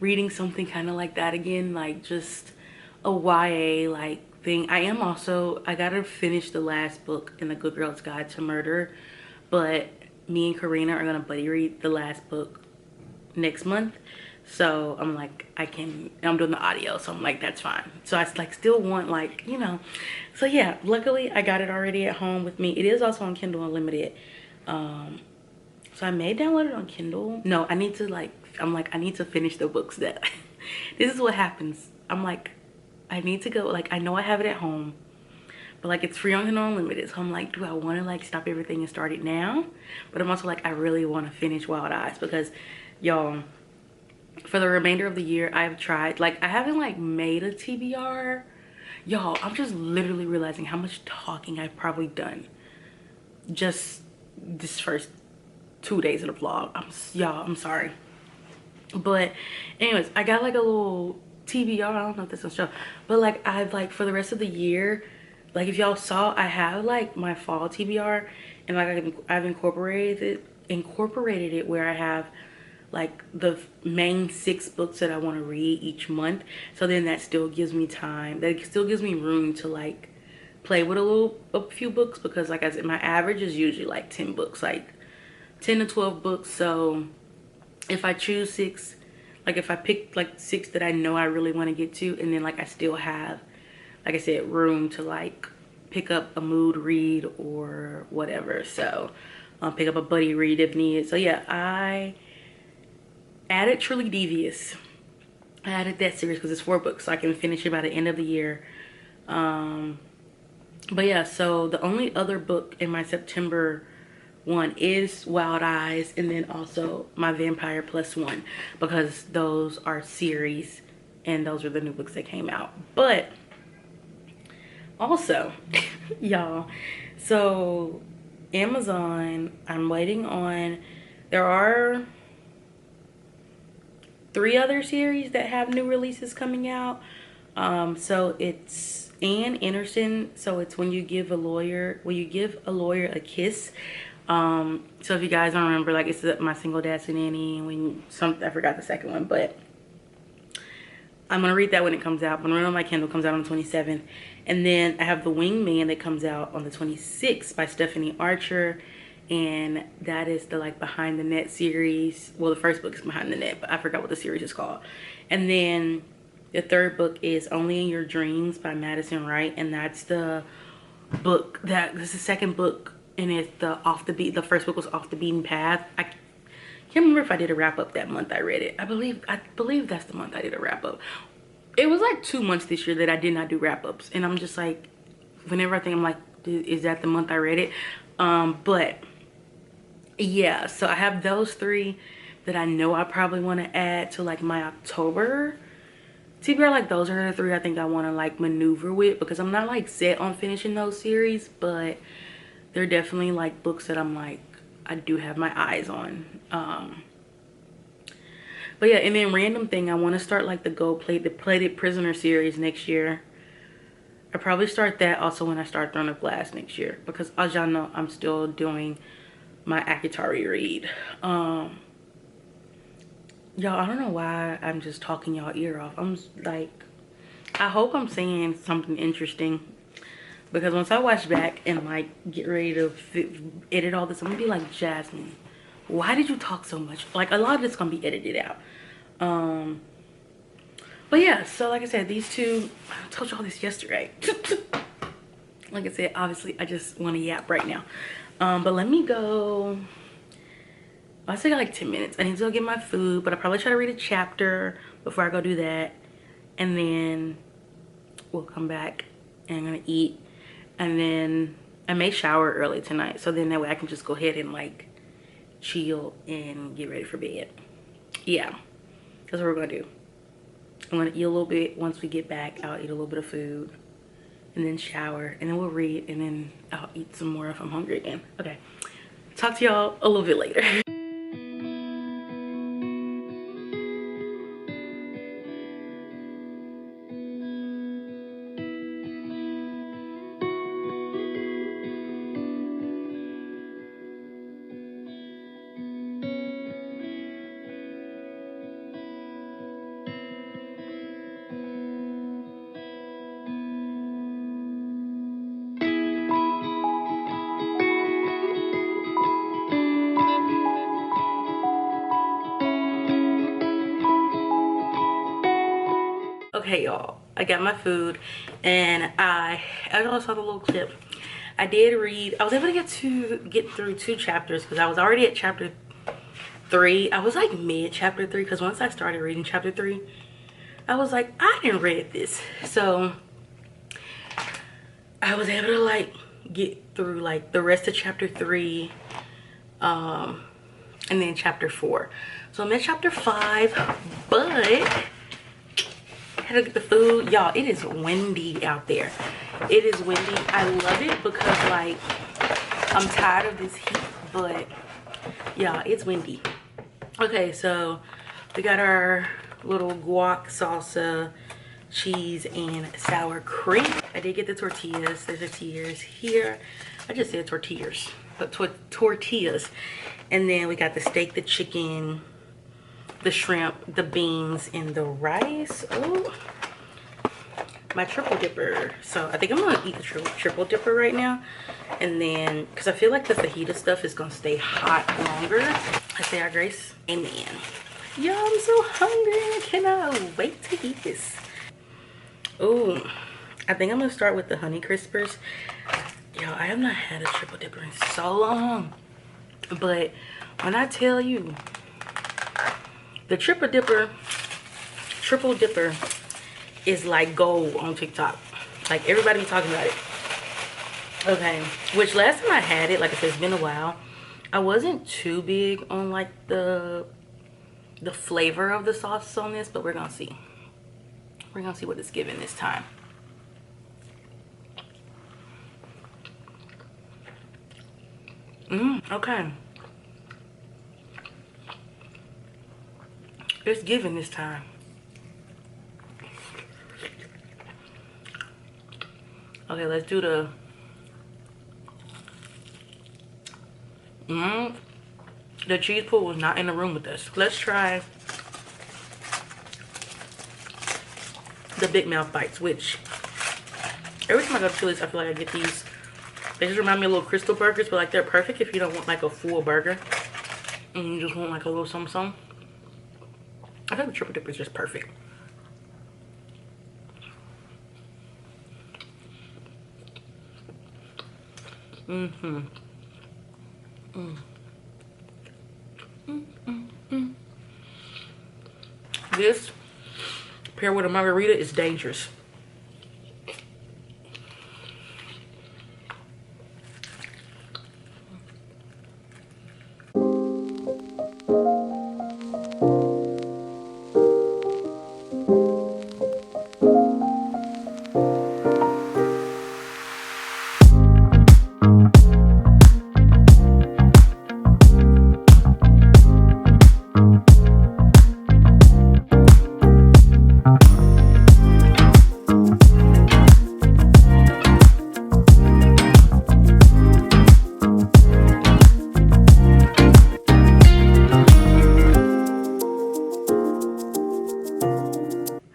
reading something kind of like that again, like just a YA like thing, I gotta finish the last book in the Good Girl's Guide to Murder. But me and Karina are gonna buddy read the last book next month. So I'm like, I'm doing the audio, so I'm like, that's fine. So I like still want, like, you know. So yeah, luckily I got it already at home with me. It is also on Kindle Unlimited. So I may download it on Kindle. No, I need to like, I need to finish the books that this is what happens. I'm like, I need to go, like, I know I have it at home, but like it's free on Kindle Unlimited. So I'm like, do I want to like stop everything and start it now? But I'm also like, I really want to finish Wild Eyes, because y'all, for the remainder of the year, I've tried, like, I haven't like made a TBR. Y'all, I'm just literally realizing how much talking I've probably done just this first 2 days of the vlog. I'm sorry. But anyways, I got like a little TBR. I don't know if this will show, but like I've like for the rest of the year, like if y'all saw, I have like my fall TBR, and like I've incorporated it where I have like the main 6 books that I want to read each month. So then that still gives me time, that still gives me room to like play with a few books, because like I said, my average is usually like 10 books, like 10 to 12 books. So if I choose 6, like if I pick like 6 that I know I really want to get to, and then like I still have, like I said, room to like pick up a mood read or whatever. So pick up a buddy read if needed. So yeah, I added Truly Devious. I added that series because it's 4 books, so I can finish it by the end of the year. But yeah, so the only other book in my September one is Wild Eyes, and then also my Vampire Plus One, because those are series and those are the new books that came out. But also y'all, so Amazon, I'm waiting on, there are 3 other series that have new releases coming out. So it's Anne Anderson, so it's When You Give a Lawyer a Kiss. So if you guys don't remember, like, it's My Single Dad's Nanny, I forgot the second one, but I'm gonna read that when it comes out. I'm gonna read it on my Kindle. Comes out on the 27th. And then I have The Wingman that comes out on the 26th by Stephanie Archer, and that is the like Behind the Net series. Well, the first book is Behind the Net, but I forgot what the series is called. And then the 3rd book is Only in Your Dreams by Madison Wright, and that's the book this is the 2nd book, and it's the first book was Off the Beaten Path. I can't remember if I did a wrap up that month I read it. I believe that's the month I did a wrap up. It was like 2 months this year that I did not do wrap ups, and I'm just like, whenever I think, I'm like, is that the month I read it? But yeah, so I have those 3 that I know I probably want to add to like my October TBR. Like those are the 3 I think I want to like maneuver with, because I'm not like set on finishing those series, but they're definitely like books that I'm like, I do have my eyes on. But yeah, and then random thing, I want to start like the Plated Prisoner series next year. I'll probably start that also when I start Throne of Glass next year, because as y'all know, I'm still doing my Akitari read. Y'all, I don't know why I'm just talking y'all ear off. I'm like, I hope I'm saying something interesting, because once I watch back and like get ready to edit all this, I'm gonna be like, Jasmine, why did you talk so much? Like a lot of it's gonna be edited out. But yeah, so like I said, these 2, I told y'all this yesterday. Like I said, obviously I just want to yap right now. But let me go. I still got like 10 minutes. I need to go get my food, but I'll probably try to read a chapter before I go do that. And then we'll come back and I'm gonna eat. And then I may shower early tonight, so then that way I can just go ahead and like chill and get ready for bed. Yeah, that's what we're gonna do. I'm gonna eat a little bit. Once we get back, I'll eat a little bit of food and then shower, and then we'll read, and then I'll eat some more if I'm hungry again. Okay, talk to y'all a little bit later. Okay, y'all, I got my food, and as y'all saw the little clip, I did read. I was able to get through 2 chapters, because I was already at chapter 3. I was like mid chapter 3, because once I started reading chapter 3, I was like, I didn't read this. So I was able to like get through like the rest of chapter 3, and then chapter 4. So I'm at chapter 5, but I had to get the food. Y'all, it is windy out there. It is windy. I love it because like I'm tired of this heat, but yeah, it's windy. Okay, so we got our little guac salsa, cheese, and sour cream. I did get the tortillas. There's tortillas here. I just said tortillas, but tortillas. And then we got the steak, the chicken, the shrimp, the beans, and the rice. Oh, my triple dipper. So I think I'm gonna eat the triple dipper right now, and then because I feel like the fajita stuff is gonna stay hot longer. I say our grace, amen. Yo, I'm so hungry. I cannot wait to eat this. Oh, I think I'm gonna start with the honey crispers. Yo, I have not had a triple dipper in so long, but when I tell you, the triple dipper is like gold on TikTok. Like everybody be talking about it. Okay, which last time I had it, like I said, it's been a while. I wasn't too big on like the flavor of the sauce on this, but we're gonna see. We're gonna see what it's giving this time. Okay. It's giving this time. Okay, let's do the the cheese pool was not in the room with us. Let's try the Big Mouth bites, which every time I go to Chili's, I feel like I get these. They just remind me of little crystal burgers, but like they're perfect if you don't want like a full burger and you just want like a little something. I think the triple dip is just perfect. This paired with a margarita is dangerous.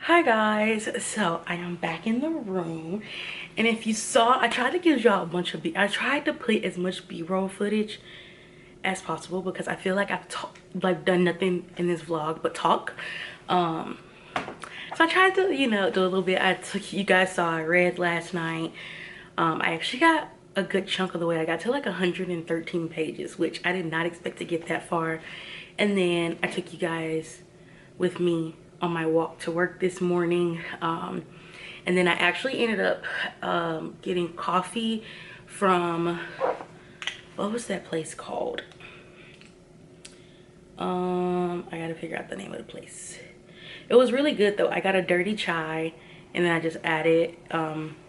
Hi guys, so I am back in the room, and if you saw, I tried to give y'all a bunch of I tried to put as much b-roll footage as possible because I feel like I've done nothing in this vlog but talk. So I tried to, you know, do a little bit. You guys saw I read last night. I actually got a good chunk of the way. I got to like 113 pages, which I did not expect to get that far. And then I took you guys with me on my walk to work this morning, and then I actually ended up getting coffee from, what was that place called? I gotta figure out the name of the place. It was really good though. I got a dirty chai, and then I just added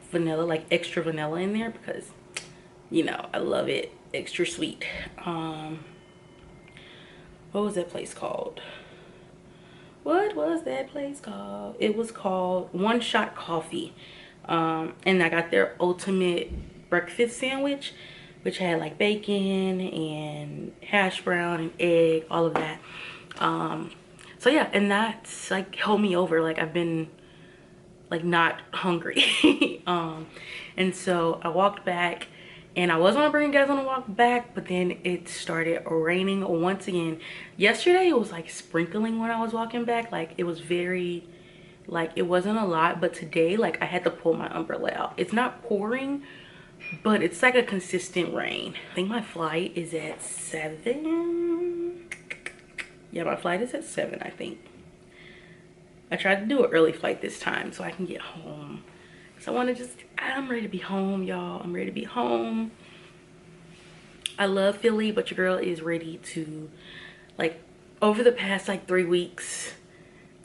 vanilla, like extra vanilla in there because, you know, I love it extra sweet. What was that place called? What was that place called? It was called One Shot Coffee. And I got their ultimate breakfast sandwich, which had like bacon and hash brown and egg, all of that. So yeah, and that's like held me over. Like I've been like not hungry. And so I walked back, and I was gonna bring you guys on a walk back, but then it started raining once again. Yesterday it was like sprinkling when I was walking back. Like it was very, like it wasn't a lot, but today like I had to pull my umbrella out. It's not pouring, but it's like a consistent rain. I think my flight is at 7. Yeah, my flight is at 7, I think. I tried to do an early flight this time so I can get home. So I want to just, I'm ready to be home, y'all. I'm ready to be home. I love Philly, but your girl is ready to, like, over the past like 3 weeks,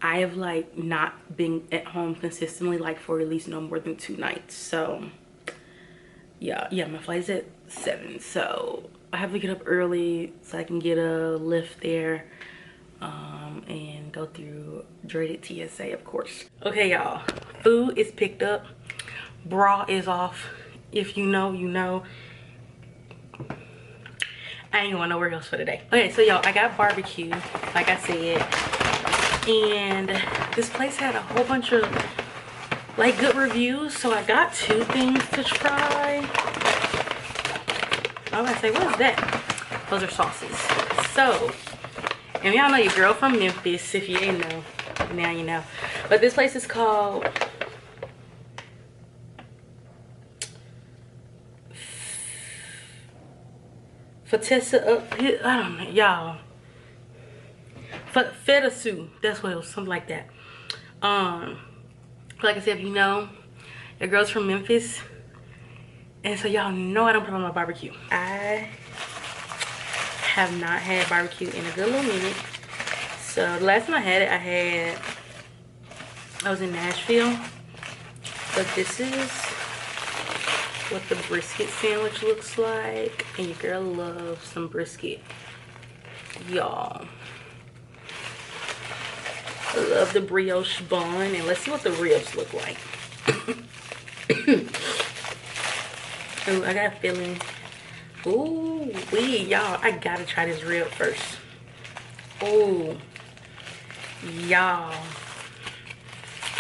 I have like not been at home consistently, like for at least no more than 2 nights. So yeah, my flight's at 7. So I have to get up early so I can get a lift there, and go through dreaded TSA, of course. Okay, y'all, food is picked up. Bra is off. If you know, you know. I ain't going nowhere else for today. Okay, so y'all, I got barbecue, like I said, and this place had a whole bunch of like good reviews, so I got 2 things to try. I was gonna say, what is that? Those are sauces. So, and y'all know your girl from Memphis. If you didn't know, now you know. But this place is called Fatessa, I don't know, y'all. Feta Sue, that's what it was, something like that. Like I said, if you know, your girl's from Memphis, and so y'all know I don't put on my barbecue. I have not had barbecue in a good little minute. So the last time I had it, I was in Nashville, but this is what the brisket sandwich looks like, and your girl loves some brisket, y'all. I love the brioche bun, and let's see what the ribs look like. Ooh, I got a feeling. Ooh, y'all, I gotta try this rib first. Ooh, y'all.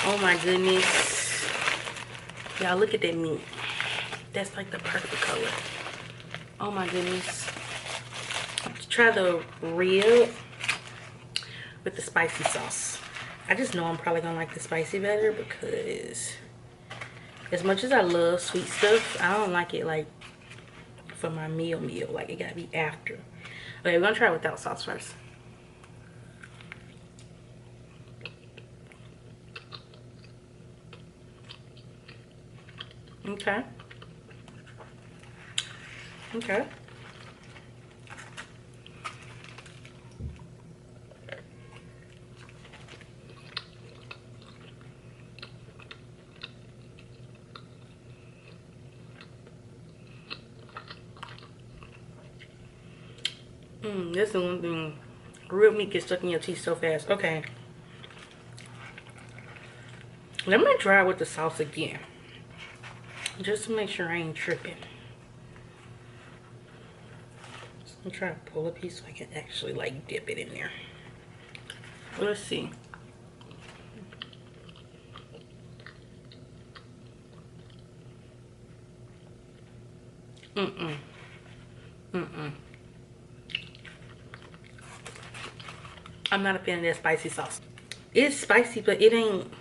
Oh my goodness. Y'all, look at that meat. That's like the perfect color. Oh my goodness. Let's try the rib with the spicy sauce. I just know I'm probably gonna like the spicy better because as much as I love sweet stuff, I don't like it like for my meal. Like it gotta be after. Okay, we're gonna try it without sauce first. Okay. Okay. This is one thing. Real meat gets stuck in your teeth so fast. Okay. Let me try with the sauce again. Just to make sure I ain't tripping. I'm trying to pull a piece so I can actually like dip it in there. Let's see. I'm not a fan of that spicy sauce. It's spicy, but it ain't.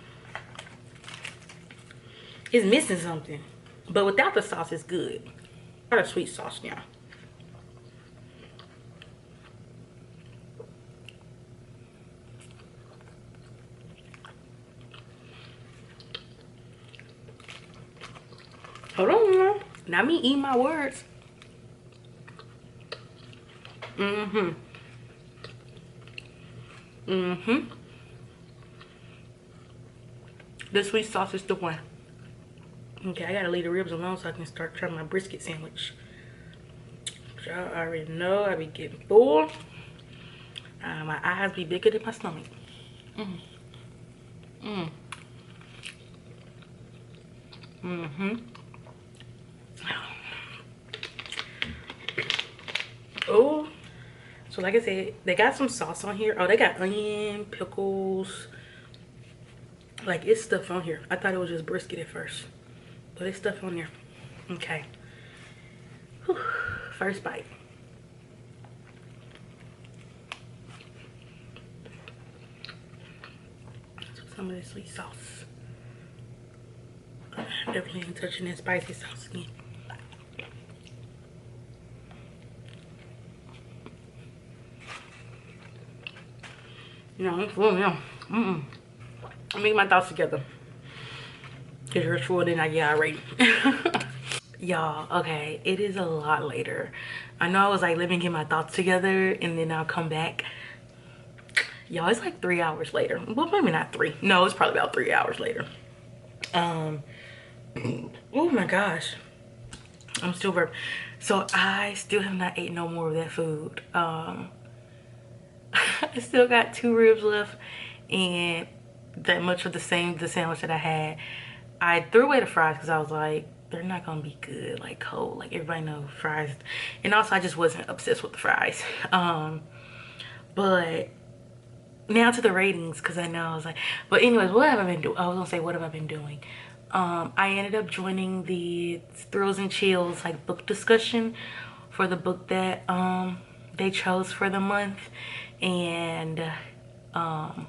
It's missing something. But without the sauce, it's good. Got a sweet sauce now. Hold on. Not me eating my words. The sweet sauce is the one. Okay, I gotta leave the ribs alone so I can start trying my brisket sandwich. Y'all already know I be getting full. My eyes be bigger than my stomach. Oh, so like I said, they got some sauce on here. Oh, they got onion, pickles. Like, it's stuff on here. I thought it was just brisket at first, but it's stuff on there. Okay. Whew. First bite. So some of this sweet sauce. Definitely ain't touching that spicy sauce again. No, it's full now. I'm making my thoughts together. Cause you're full, then I get irate. Y'all, okay, it is a lot later. I know I was like, let me get my thoughts together and then I'll come back. Y'all, it's like 3 hours later. Well, maybe not 3. No, it's probably about 3 hours later. Oh my gosh. I'm still burped. So I still have not ate no more of that food. I still got 2 ribs left and that much of the sandwich that I had. I threw away the fries because I was like, they're not gonna be good like cold. Like, everybody knows fries. And also I just wasn't obsessed with the fries. But now to the ratings, because I know I was like, but anyways, what have I been doing? I was gonna say, what have I been doing? I ended up joining the Thrills and Chills like book discussion for the book that they chose for the month. And I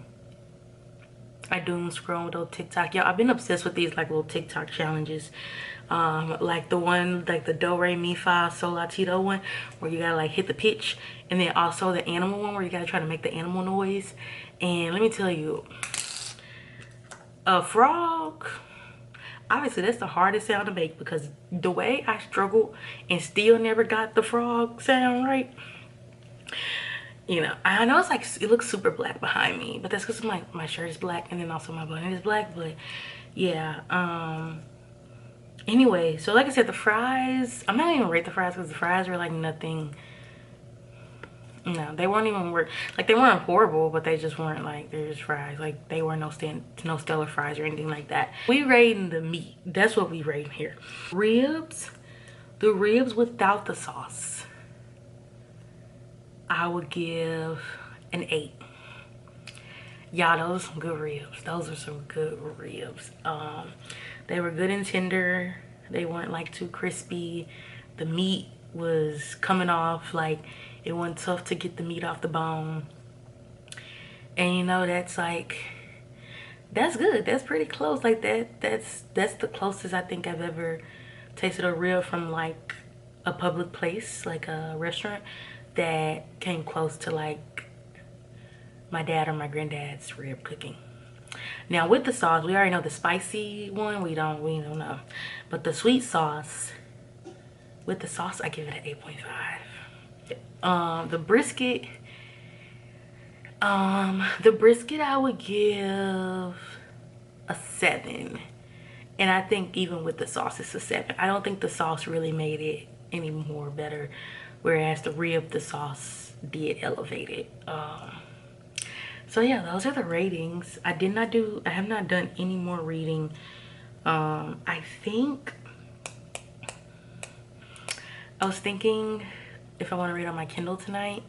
doom scroll with little TikTok. Y'all, I've been obsessed with these like little TikTok challenges. Like the one, like the do re mi fa sol la ti do one, where you gotta like hit the pitch, and then also the animal one where you gotta try to make the animal noise. And let me tell you, a frog, obviously that's the hardest sound to make, because the way I struggled and still never got the frog sound right. You know, I know it's like, it looks super black behind me, but that's because my shirt is black and then also my button is black. But yeah, anyway, so like I said, the fries, I'm not even gonna rate the fries because the fries were like nothing. No, they weren't even like, they weren't horrible, but they just weren't like, they're just fries. Like, they were no stellar fries or anything like that. We rating the meat. That's what we rate here. Ribs, the ribs without the sauce, I would give an 8. Y'all, those are some good ribs. Those are some good ribs. They were good and tender. They weren't like too crispy. The meat was coming off, like it wasn't tough to get the meat off the bone. And you know, that's like, that's good. That's pretty close. Like that's the closest I think I've ever tasted a rib from like a public place, like a restaurant, that came close to like my dad or my granddad's rib cooking. Now with the sauce, we already know the spicy one, we don't know. But the sweet sauce, with the sauce, I give it an 8.5. The brisket I would give a 7. And I think even with the sauce, it's a 7. I don't think the sauce really made it any more better, whereas the rib, the sauce did elevate it. So yeah, those are the ratings. I have not done any more reading. I was thinking if I want to read on my Kindle tonight,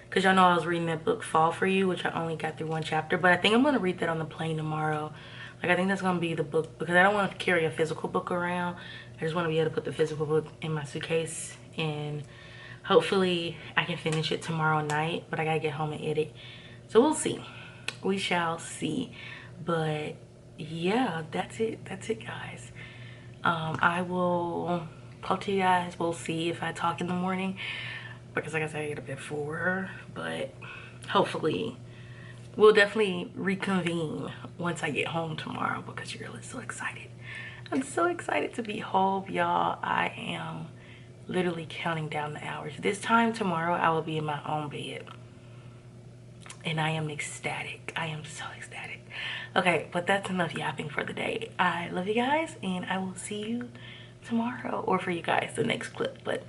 because y'all know I was reading that book Fall For You, which I only got through 1 chapter, but I think I'm going to read that on the plane tomorrow. Like, I think that's going to be the book, because I don't want to carry a physical book around. I just want to be able to put the physical book in my suitcase, and hopefully I can finish it tomorrow night, but I got to get home and edit. So we'll see. We shall see. But yeah, that's it guys. I will talk to you guys. We'll see if I talk in the morning, because like I said, I get up at 4, but hopefully we'll definitely reconvene once I get home tomorrow, because you're really so excited. I'm so excited to be home, y'all. I am literally counting down the hours. This time tomorrow I will be in my own bed, and I am ecstatic. I am so ecstatic. Okay, but that's enough yapping for the day. I love you guys, and I will see you tomorrow, or for you guys, the next clip. But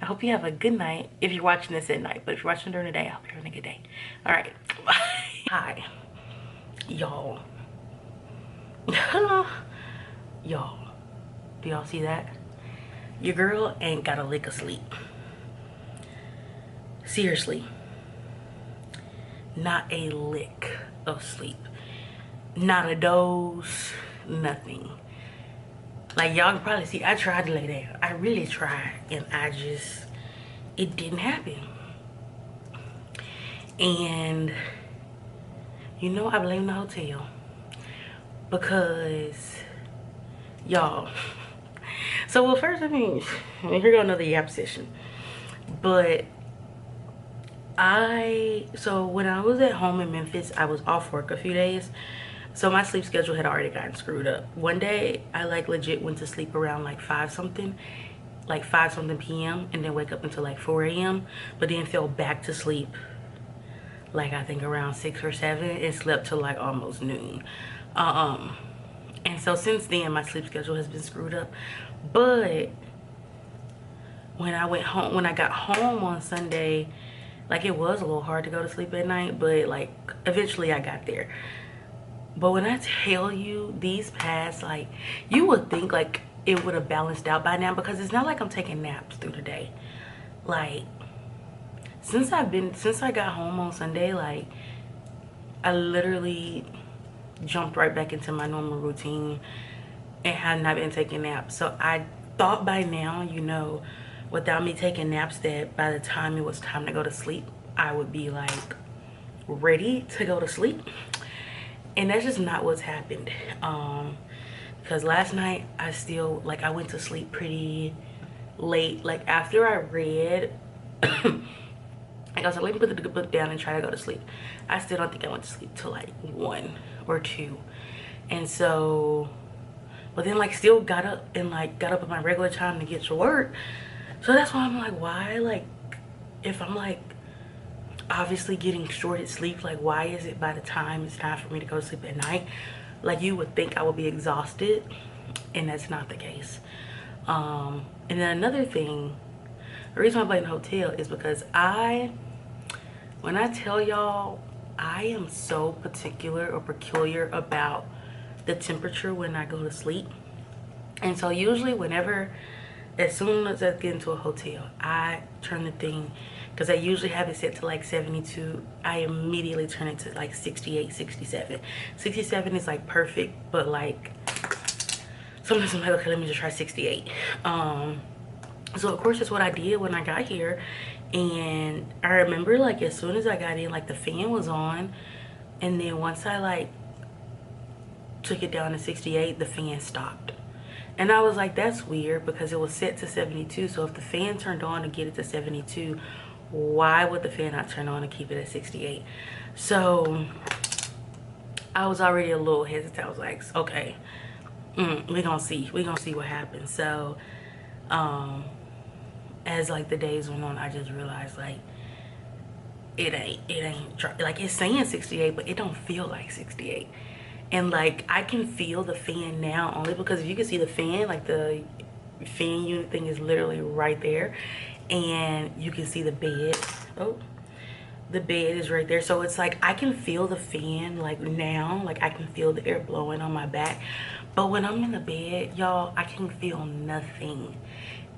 I hope you have a good night if you're watching this at night, but if you're watching during the day, I hope you're having a good day. All right, bye. Hi, y'all. Y'all, do y'all see that? Your girl ain't got a lick of sleep. Seriously, not a lick of sleep. Not a doze, nothing. Like, y'all can probably see, I tried to lay down. I really tried, and it didn't happen. And you know, I blame the hotel, because y'all, so well, first, here go another yap session. But so when I was at home in Memphis, I was off work a few days, so my sleep schedule had already gotten screwed up. One day I like legit went to sleep around like 5 something p.m. and then wake up until like 4 a.m. but then fell back to sleep like I think around 6 or 7 and slept till like almost noon. And so since then my sleep schedule has been screwed up. But when I got home on Sunday, like, it was a little hard to go to sleep at night, but like eventually I got there. But when I tell you, these past, like, you would think like it would have balanced out by now, because it's not like I'm taking naps through the day. Like, since I got home on Sunday, like, I literally jumped right back into my normal routine and have not been taking naps. So I thought by now, you know, without me taking naps, that by the time it was time to go to sleep, I would be like ready to go to sleep. And that's just not what's happened. Because last night I still, like, I went to sleep pretty late. Like, after I read I was like, let me put the book down and try to go to sleep. I still don't think I went to sleep till like 1 or 2. And so, but then like still got up at my regular time to get to work. So that's why I'm like, why, like, if I'm like obviously getting shorted sleep, like, why is it by the time it's time for me to go to sleep at night, like, you would think I would be exhausted, and that's not the case. And then another thing, the reason I blame the hotel is because when I tell y'all, I am so particular or peculiar about the temperature when I go to sleep. And so usually as soon as I get into a hotel, I turn the thing, because I usually have it set to like 72. I immediately turn it to like 68, 67. 67 is like perfect, but like sometimes I'm like, okay, let me just try 68. So of course that's what I did when I got here. And I remember, like, as soon as I got in, like, the fan was on, and then once I like took it down to 68, the fan stopped. And I was like, that's weird, because it was set to 72. So if the fan turned on to get it to 72, why would the fan not turn on to keep it at 68? So I was already a little hesitant. I was like, okay, we're gonna see what happens. So as like the days went on, I just realized like it ain't like, it's saying 68, but it don't feel like 68. And like I can feel the fan now only because if you can see the fan, like the fan unit thing is literally right there, and you can see the bed. Oh, the bed is right there. So it's like I can feel the fan like now, like I can feel the air blowing on my back. But when I'm in the bed, y'all, I can feel nothing.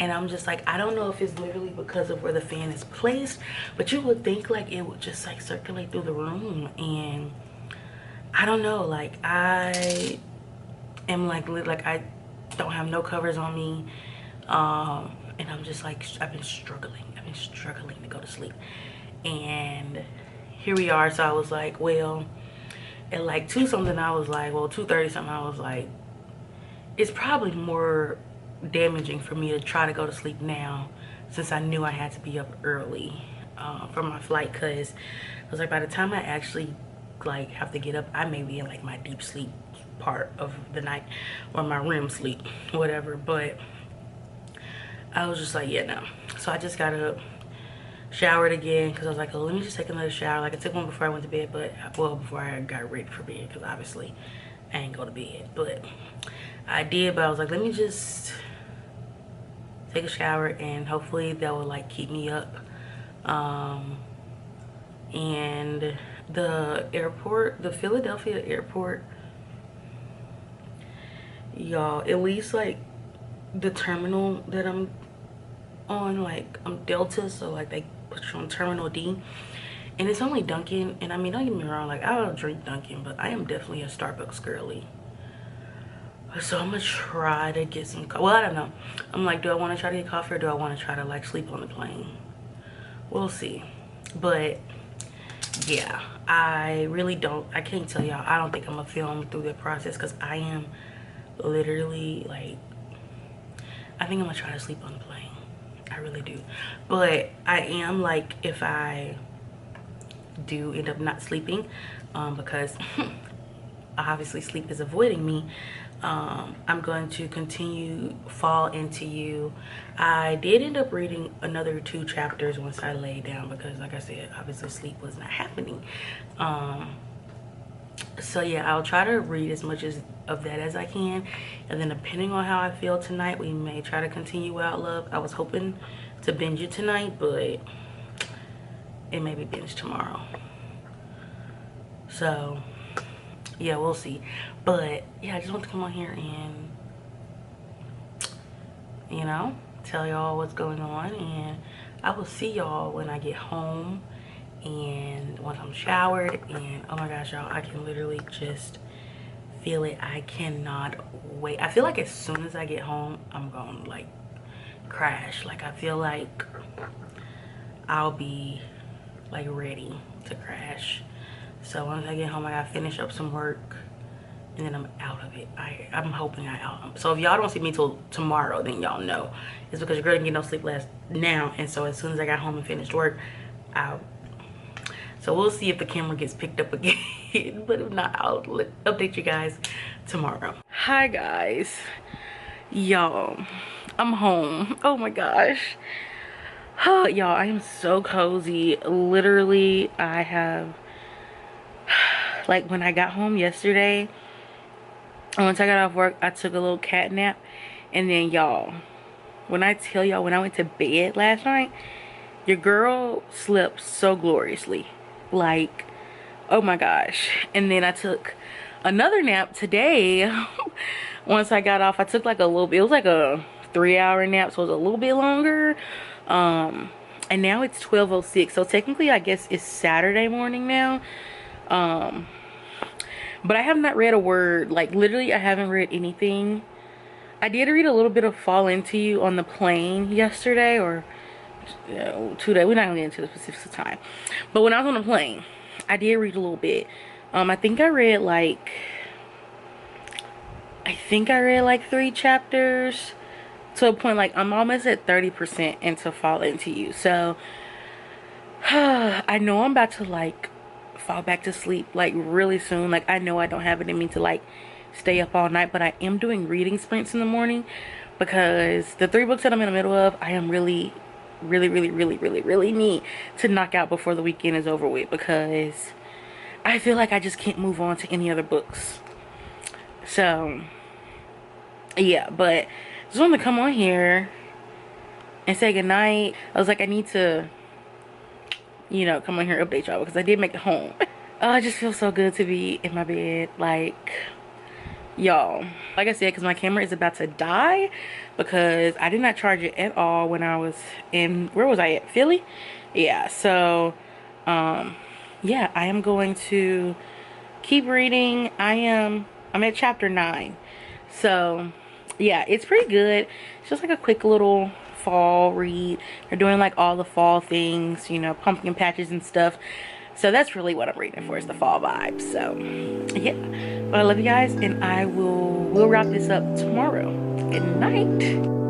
And I'm just like, I don't know if it's literally because of where the fan is placed, but you would think like it would just like circulate through the room. And I don't know, like I am like I don't have no covers on me, and I'm just like, I've been struggling to go to sleep. And here we are. So I was like, well, at like 2 something, I was like, well, 2:30 something, I was like, it's probably more damaging for me to try to go to sleep now, since I knew I had to be up early for my flight. Because I was like, by the time I actually like have to get up, I may be in like my deep sleep part of the night, or my REM sleep, whatever. But I was just like, yeah, no. So I just got up, showered again, because I was like, oh, let me just take another shower. Like I took one before I went to bed, but well, before I got ready for bed, because obviously I ain't go to bed. But I did, but I was like, let me just take a shower, and hopefully that will like keep me up. And the airport, the Philadelphia airport, y'all, at least like the terminal that I'm on, like I'm Delta, so like they put you on terminal D, and it's only Dunkin'. And I mean, don't get me wrong, like I don't drink Dunkin', but I am definitely a Starbucks girly. So I'm gonna try to get some, well, I don't know, I'm like, do I want to try to get coffee, or do I want to try to like sleep on the plane? We'll see. But yeah, I really don't, I can't tell y'all, I don't think I'm gonna film through the process, because I am literally like, I think I'm gonna try to sleep on the plane. I really do. But I am like, if I do end up not sleeping, because obviously sleep is avoiding me, I'm going to continue Fall Into You. I did end up reading another 2 chapters once I laid down, because like I said, obviously sleep was not happening. So yeah, I'll try to read as much of that as I can, and then depending on how I feel tonight, we may try to continue Out Love. I was hoping to binge it tonight, but it may be binge tomorrow. So yeah, we'll see. But yeah, I just want to come on here and, you know, tell y'all what's going on, and I will see y'all when I get home and once I'm showered. And oh my gosh, y'all, I can literally just feel it. I cannot wait. I feel like as soon as I get home, I'm gonna like crash. Like I feel like I'll be like ready to crash. So once I get home, I gotta finish up some work, and then I'm out of it. I'm hoping I'm out. So if y'all don't see me till tomorrow, then y'all know it's because your girl didn't get no sleep last now. And so as soon as I got home and finished work, out. So we'll see if the camera gets picked up again. But if not, I'll update you guys tomorrow. Hi guys, y'all, I'm home. Oh my gosh. Y'all, I am so cozy. Literally, I have, like when I got home yesterday, once I got off work, I took a little cat nap. And then y'all, when I tell y'all, when I went to bed last night, your girl slept so gloriously, like, oh my gosh. And then I took another nap today. Once I got off, I took like a little bit, it was like a 3-hour nap, so it was a little bit longer. And now it's 12:06, so technically I guess it's Saturday morning now. But I have not read a word. Like literally, I haven't read anything. I did read a little bit of Fall Into You on the plane yesterday, or today. We're not gonna get into the specifics of time, but when I was on the plane, I did read a little bit. I think I read like 3 chapters, to a point like I'm almost at 30% into Fall Into You. So I know I'm about to like fall back to sleep like really soon. Like I know I don't have it in me to like stay up all night, but I am doing reading sprints in the morning because the 3 books that I'm in the middle of, I am really need to knock out before the weekend is over with, because I feel like I just can't move on to any other books. So yeah, but just wanted to come on here and say goodnight. I was like, I need to, you know, come on here and update y'all because I did make it home. I just feel so good to be in my bed. Like, y'all, like I said, because my camera is about to die because I did not charge it at all when I was in, where was I at? Philly? Yeah, so yeah, I am going to keep reading. I'm at chapter 9. So yeah, it's pretty good. It's just like a quick little fall read. They're doing like all the fall things, you know, pumpkin patches and stuff. So that's really what I'm reading for, is the fall vibes. So yeah, but I love you guys, and we'll wrap this up tomorrow. Good night.